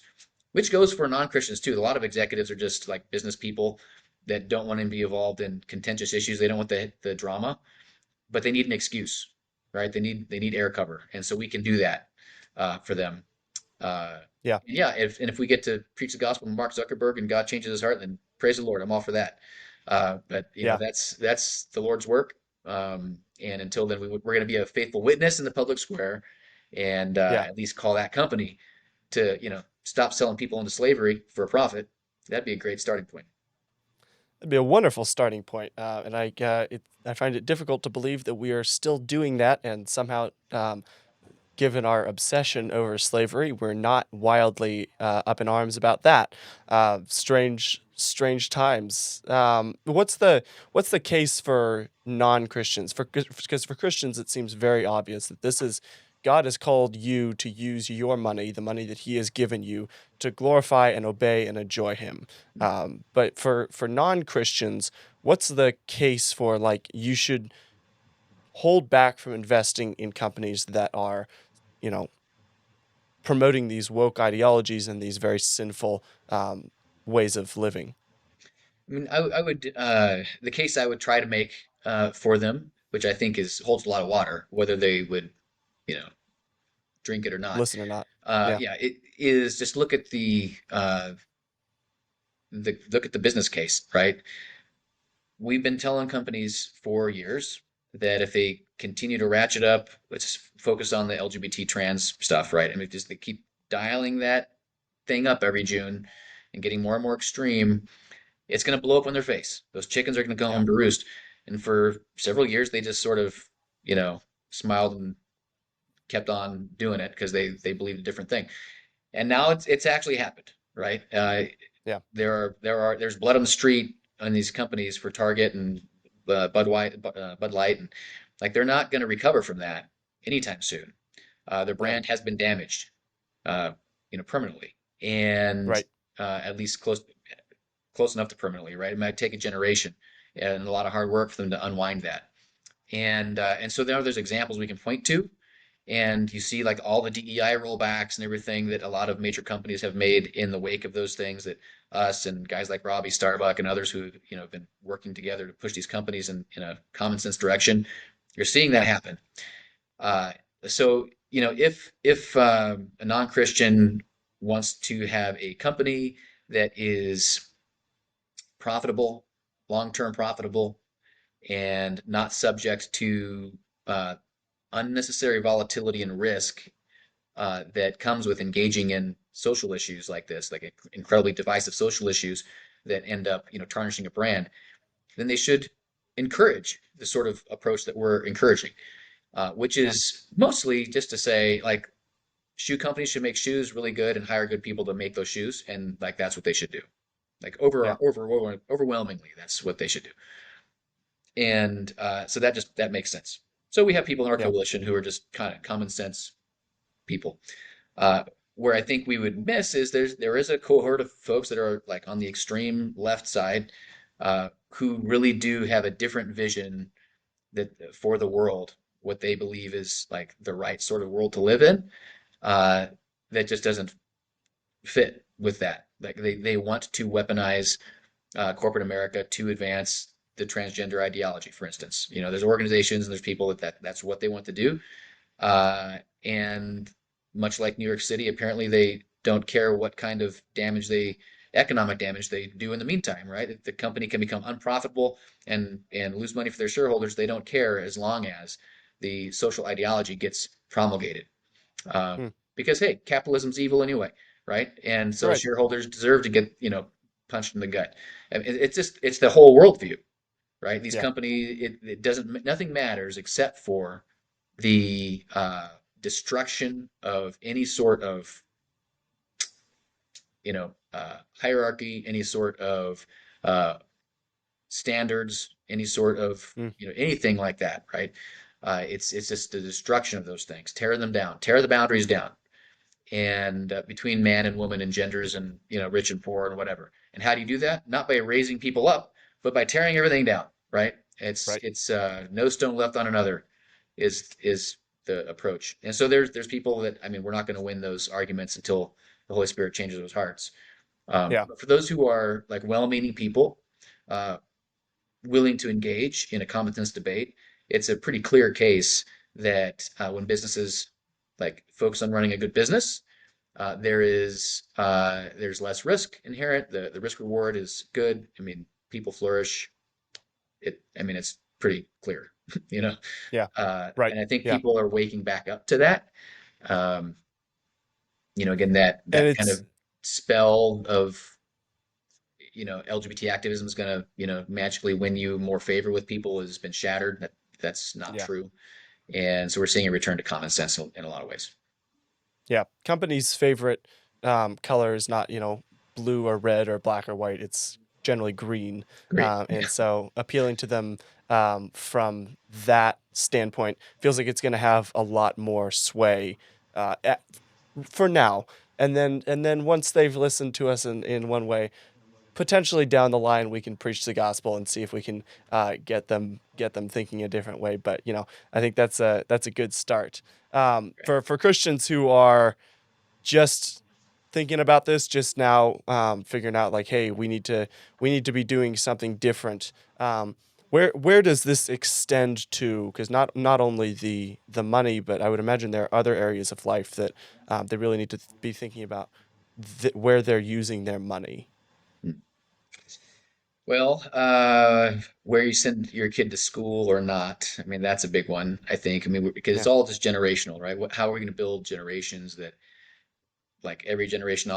which goes for non-Christians too. A lot of executives are just like business people that don't want to be involved in contentious issues. They don't want the drama, but they need an excuse, right? They need air cover, and so we can do that for them. Uh, Yeah. yeah, if we get to preach the gospel to Mark Zuckerberg and God changes his heart, then praise the Lord. I'm all for that. But Yeah. that's the Lord's work. And until then, we're going to be a faithful witness in the public square, and Yeah. at least call that company to stop selling people into slavery for a profit. That'd be a great starting point. It'd be a wonderful starting point. I find it difficult to believe that we are still doing that, and somehow, given our obsession over slavery, we're not wildly up in arms about that. Strange times. What's the case for non-Christians? Because for Christians, it seems very obvious that this is God has called you to use your money, the money that He has given you, to glorify and obey and enjoy Him. But for non-Christians, what's the case for like you should hold back from investing in companies that are, you know, promoting these woke ideologies and these very sinful ways of living. I mean, I would the case I would try to make for them, which I think is holds a lot of water, whether they would, you know, drink it or not. Listen or not. Yeah. Yeah, it is just look at the business case, right? We've been telling companies for years that if they continue to ratchet up, let's focus on the LGBT trans stuff, right? I mean, just they keep dialing that thing up every June and getting more and more extreme, it's going to blow up on their face. Those chickens are going to go Yeah. home to roost. And for several years, they just sort of, smiled and kept on doing it because they believed a different thing. And now it's actually happened, right? Yeah. There's blood on the street on these companies for Target and Bud Light, and like they're not going to recover from that anytime soon. Their Yep. brand has been damaged, uh, permanently, and Right. at least close enough to permanently, right? It might take a generation and a lot of hard work for them to unwind that. And so there's examples we can point to, and you see like all the DEI rollbacks and everything that a lot of major companies have made in the wake of those things that us and guys like Robbie Starbuck and others who have been working together to push these companies in a common sense direction. You're seeing that Yeah. happen. Uh, so if a non-Christian wants to have a company that is profitable, long-term profitable, and not subject to uh, unnecessary volatility and risk that comes with engaging in social issues like this, like incredibly divisive social issues that end up, tarnishing a brand, then they should encourage the sort of approach that we're encouraging, which Yeah. is mostly just to say, like, shoe companies should make shoes really good and hire good people to make those shoes, and like that's what they should do. Like Yeah. overwhelmingly, that's what they should do. And so that makes sense. So we have people in our Yeah. coalition who are just kind of common sense people. Uh, where I think we would miss is there is a cohort of folks that are like on the extreme left side, who really do have a different vision that for the world, what they believe is like the right sort of world to live in. Uh, that just doesn't fit with that. Like they want to weaponize corporate America to advance the transgender ideology, for instance. There's organizations and there's people that's what they want to do. And much like New York City, apparently they don't care what kind of damage they economic damage they do in the meantime, right? If the company can become unprofitable and lose money for their shareholders, they don't care as long as the social ideology gets promulgated. Uh, Hmm. because hey, capitalism's evil anyway, right? And so Right. shareholders deserve to get, punched in the gut. I mean, it's the whole worldview, right? These Yeah. companies, it doesn't, nothing matters except for the destruction of any sort of, hierarchy, any sort of uh, standards, any sort of, Mm. anything like that, right? It's just the destruction of those things, tear them down, tear the boundaries down, and between man and woman and genders and rich and poor and whatever. And how do you do that? Not by raising people up, but by tearing everything down, right? It's Right. it's no stone left on another is the approach. And so there's people that, I mean, we're not going to win those arguments until the Holy Spirit changes those hearts. Yeah. But for those who are like well-meaning people, uh, willing to engage in a common sense debate, it's a pretty clear case that when businesses like focus on running a good business, there's less risk inherent. The risk reward is good. I mean, people flourish. I mean, it's pretty clear, you know. Yeah. Right. And I think Yeah. people are waking back up to that. Um, again, that And kind it's of spell of LGBT activism is going to magically win you more favor with people has been shattered. That's not yeah. true. And so we're seeing a return to common sense in a lot of ways. Yeah. Companies' favorite color is not, blue or red or black or white. It's generally green. Great. And so appealing to them from that standpoint feels like it's going to have a lot more sway for now. And then once they've listened to us in one way, potentially down the line we can preach the gospel and see if we can get them thinking a different way. But I think that's a good start Right. for Christians who are just thinking about this just now, figuring out like, hey, we need to be doing something different. Where does this extend to? Because not only the money, but I would imagine there are other areas of life that they really need to be thinking about where they're using their money. Well, where you send your kid to school or not, I mean, that's a big one, I think. I mean, because it's Yeah, all just generational, right? How are we going to build generations that, like every generation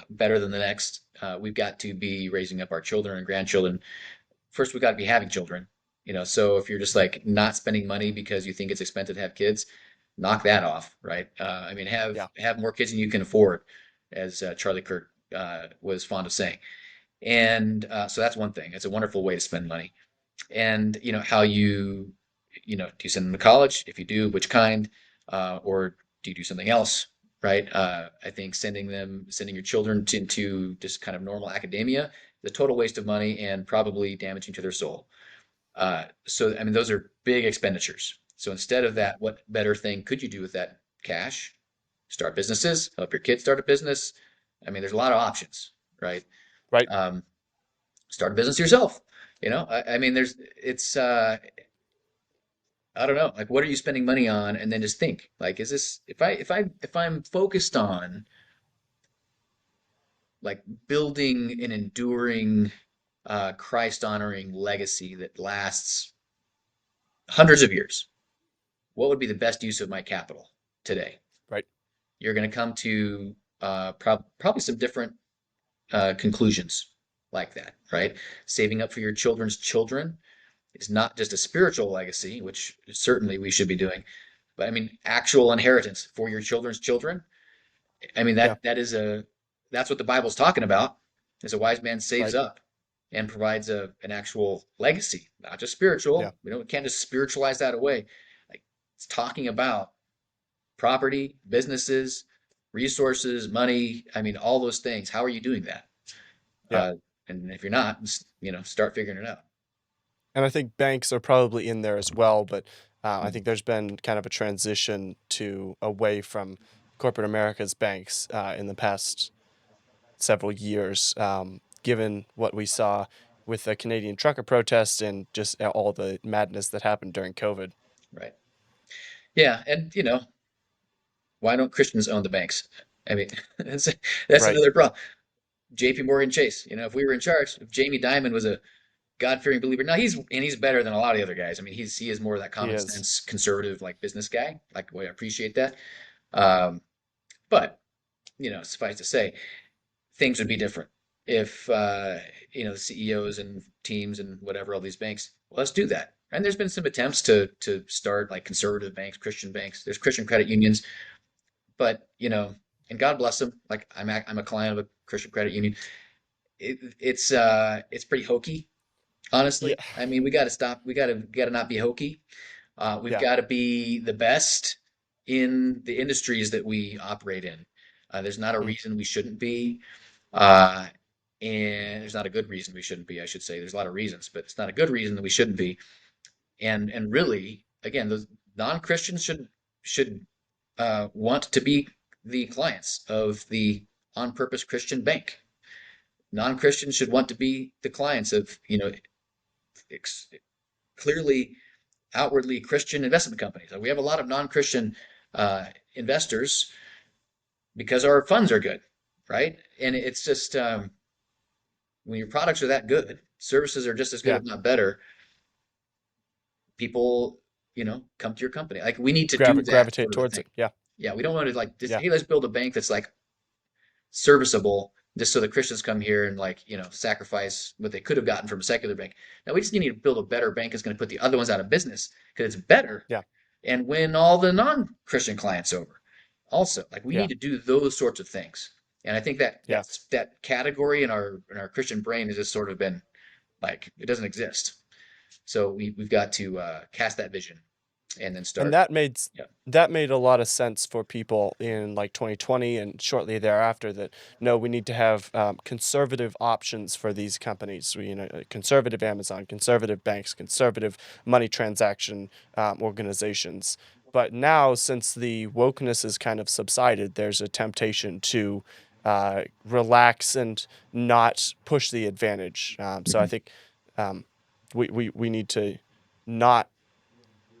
better than the next? We've got to be raising up our children and grandchildren. First, we've got to be having children, So if you're just like not spending money because you think it's expensive to have kids, knock that off, right? I mean, have yeah, have more kids than you can afford, as Charlie Kirk was fond of saying. And so that's one thing. It's a wonderful way to spend money. And how do you send them to college? If you do, which kind? Or do you do something else? Right? I think sending your children into just kind of normal academia is a total waste of money and probably damaging to their soul. So, I mean, those are big expenditures. So instead of that, what better thing could you do with that cash? Start businesses, help your kids start a business. I mean, there's a lot of options, right? right. Um, Start a business yourself. I mean, I don't know, like, what are you spending money on? And then just think, like, is this, if I'm focused on like building an enduring, Christ honoring legacy that lasts hundreds of years, what would be the best use of my capital today? Right. You're going to come to probably some different conclusions like that, right? Saving up for your children's children is not just a spiritual legacy, which certainly we should be doing, but I mean actual inheritance for your children's children. I mean Yeah. that's what the Bible's talking about. Is a wise man saves Right. up and provides an actual legacy, not just Yeah. spiritual. We can't just spiritualize that away. Like, it's talking about property, businesses, resources, money. I mean, all those things. How are you doing that? Yeah. Uh, and if you're not, start figuring it out. And I think banks are probably in there as well, but I Mm. think there's been kind of a transition to away from corporate America's banks in the past several years, given what we saw with the Canadian trucker protest and just all the madness that happened during COVID. Right. Yeah, and why don't Christians own the banks? I mean, that's Right. another problem. JP Morgan Chase. If we were in charge, if Jamie Dimon was a God-fearing believer, now he's better than a lot of the other guys. I mean, he is more of that He common is. sense, conservative, like business guy. Like, I appreciate that. Um, but suffice to say, things would be different if the CEOs and teams and whatever all these banks. Well, let's do that. And there's been some attempts to start like conservative banks, Christian banks. There's Christian credit unions, but and God bless them. Like I'm a client of a Christian credit union. It's pretty hokey, Yeah. honestly. I mean, we got to stop. We got to not be hokey. We've Yeah. got to be the best in the industries that we operate in. There's not a Mm. reason we shouldn't be. Uh, and there's not a good reason we shouldn't be, I should say. There's a lot of reasons, but it's not a good reason that we shouldn't be. And really, again, those non-Christians should want to be the clients of the on-purpose Christian bank. Non-Christians should want to be the clients of, ex clearly outwardly Christian investment companies. We have a lot of non-Christian investors because our funds are good, right? And it's just when your products are that good, services are just as good, Yeah. if not better, people, come to your company. Like we need to do that Gravitate sort of a towards thing. it. Yeah. Yeah, we don't want to like just, Yeah. hey, let's build a bank that's like serviceable just so the Christians come here and like, sacrifice what they could have gotten from a secular bank. Now we just need to build a better bank that's going to put the other ones out of business because it's better Yeah. and win all the non-Christian clients over. Also, like we Yeah. need to do those sorts of things. And I think that Yeah. that category in our Christian brain has just sort of been like it doesn't exist. So we've got to cast that vision and then And start. Yeah. that made a lot of sense for people in like 2020 and shortly thereafter that no, we need to have conservative options for these companies. Conservative Amazon, conservative banks, conservative money transaction organizations. But now, since the wokeness has kind of subsided, there's a temptation to relax and not push the advantage. So I Mhm. think um, we need to not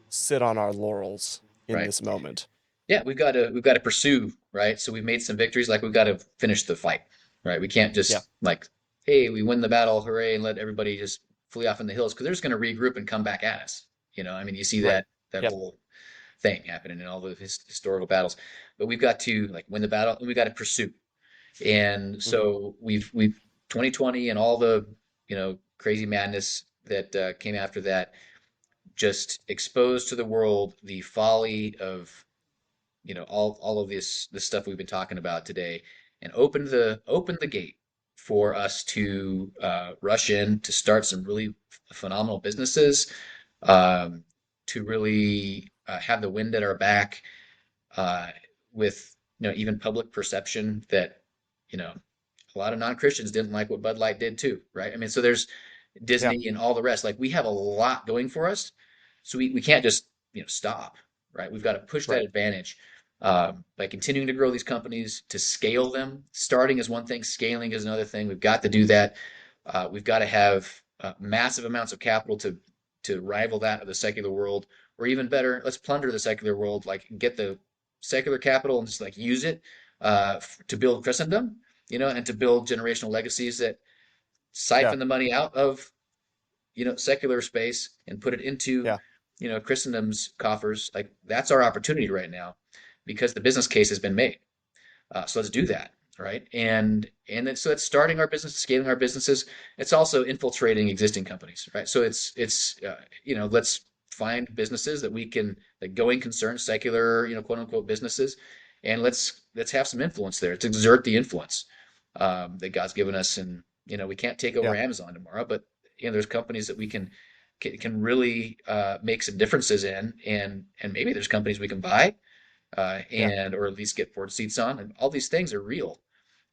sit on our laurels in Right. this moment. Yeah, we've got to pursue, right? So we've made some victories, like we've got to finish the fight, right? We can't Yeah, just like, hey, we win the battle, hooray, and let everybody just flee off in the hills because they're just going to regroup and come back at us. I mean, you see right. that Yep. whole thing happening in all the historical battles. But we've got to like win the battle and we've got to pursue. And Hmm. so we've 2020 and all the crazy madness that came after that just exposed to the world the folly of all of this stuff we've been talking about today, and opened the gate for us to rush in to start some really phenomenal businesses, um, to really have the wind at our back, uh, with even public perception that you know a lot of non-Christians didn't like what Bud Light did too, right? I mean, so there's Yeah, Disney and all the rest. Like we have a lot going for us, so we can't just stop, right? We've got to push that right. advantage by continuing to grow these companies, to scale them. Starting is one thing, scaling is another thing. We've got to do that. We've got to have massive amounts of capital to rival that of the secular world, or even better, let's plunder the secular world, like get the secular capital and just like use it to build Christendom, and to build generational legacies that Yeah, siphon the money out of secular space and put it into yeah, Christendom's coffers. Like that's our opportunity right now because the business case has been made. So let's do that, right? And then so it's starting our business, scaling our businesses. It's also infiltrating existing companies, right? So it's let's find businesses that we can, like going concern, secular, quote unquote businesses, and let's have some influence there. Let's exert the influence that God's given us, and we can't take over yeah, Amazon tomorrow, but there's companies that we can really make some differences in, and maybe there's companies we can buy yeah. and or at least get board seats on. And all these things are real,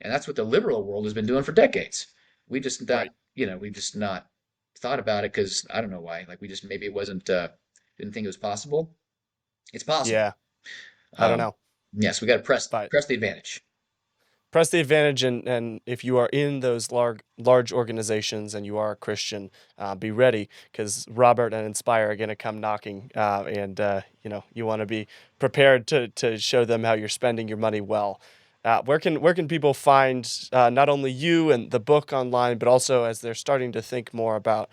and that's what the liberal world has been doing for decades. We just not, Right. we just not thought about it because I don't know why. Like we just maybe it wasn't didn't think it was possible. It's possible. Yeah. I don't Um, know, yes, we got to press but press the advantage. press the advantage, and if you are in those large organizations and you are a Christian, be ready because Robert and Inspire are going to come knocking, and you want to be prepared to show them how you're spending your money well. Where can people find not only you and the book online, but also as they're starting to think more about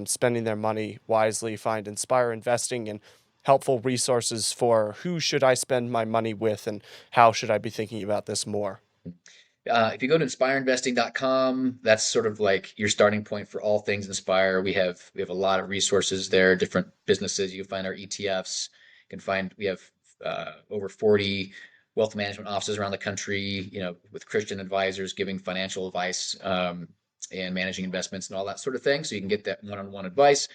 spending their money wisely, find Inspire Investing and helpful resources for who should I spend my money with and how should I be thinking about this more? If you go to inspireinvesting.com, that's sort of like your starting point for all things Inspire. We have a lot of resources there, different businesses. You can find our ETFs. You can find we have over 40 wealth management offices around the country, with Christian advisors giving financial advice, and managing investments and all that sort of thing. So you can get that one-on-one advice.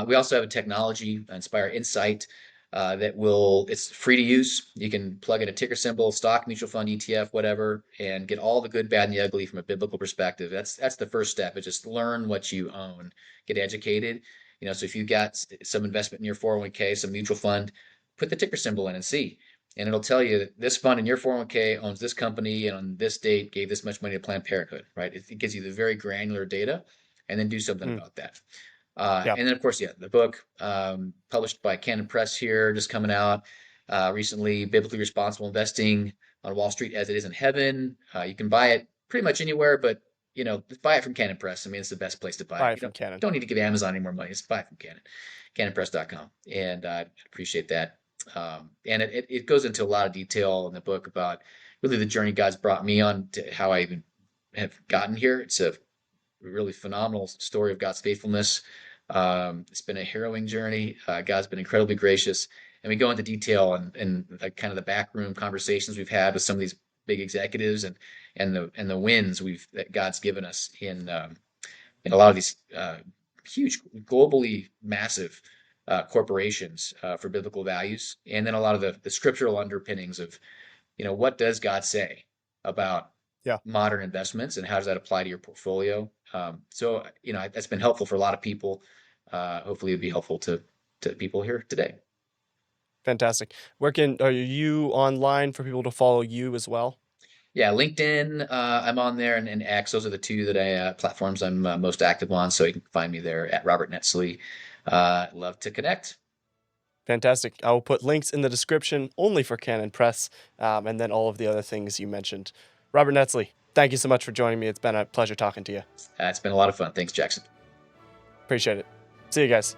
We also have a technology, Inspire Insight, it's free to use. You can plug in a ticker symbol, stock, mutual fund, ETF, whatever, and get all the good, bad, and the ugly from a biblical perspective. That's the first step. Is just learn what you own, get educated. So if you got some investment in your 401k, some mutual fund, put the ticker symbol in and see. And it'll tell you that this fund in your 401k owns this company and on this date gave this much money to Planned Parenthood, right? It gives you the very granular data, and then do something Mm, about that. yeah, And then, of course, yeah, the book, published by Canon Press here, just coming out recently, Biblically Responsible Investing on Wall Street as It Is in Heaven. You can buy it pretty much anywhere, but buy it from Canon Press. I mean, it's the best place to buy buy it. it from Canon. Don't need to give Amazon any more money. Just buy it from Canon, canonpress.com, and I appreciate that. And it goes into a lot of detail in the book about really the journey God's brought me on to how I even have gotten here. It's a really phenomenal story of God's faithfulness. It's been a harrowing journey. God's been incredibly gracious, and we go into detail and like kind of the backroom conversations we've had with some of these big executives and the wins that God's given us in a lot of these huge, globally massive corporations for biblical values, and then a lot of the scriptural underpinnings of what does God say about Yeah, modern investments and how does that apply to your portfolio? So that's been helpful for a lot of people. Hopefully, it'd be helpful to people here today. fantastic. Are you online for people to follow you as well? Yeah, LinkedIn, I'm on there, and X. Those are the two platforms I'm most active on. So you can find me there at Robert Netzly. Love to connect. Fantastic. I will put links in the description only for Canon Press, and then all of the other things you mentioned. Robert Netzly, thank you so much for joining me. It's been a pleasure talking to you. It's been a lot of fun. Thanks, Jackson. Appreciate it. See you guys.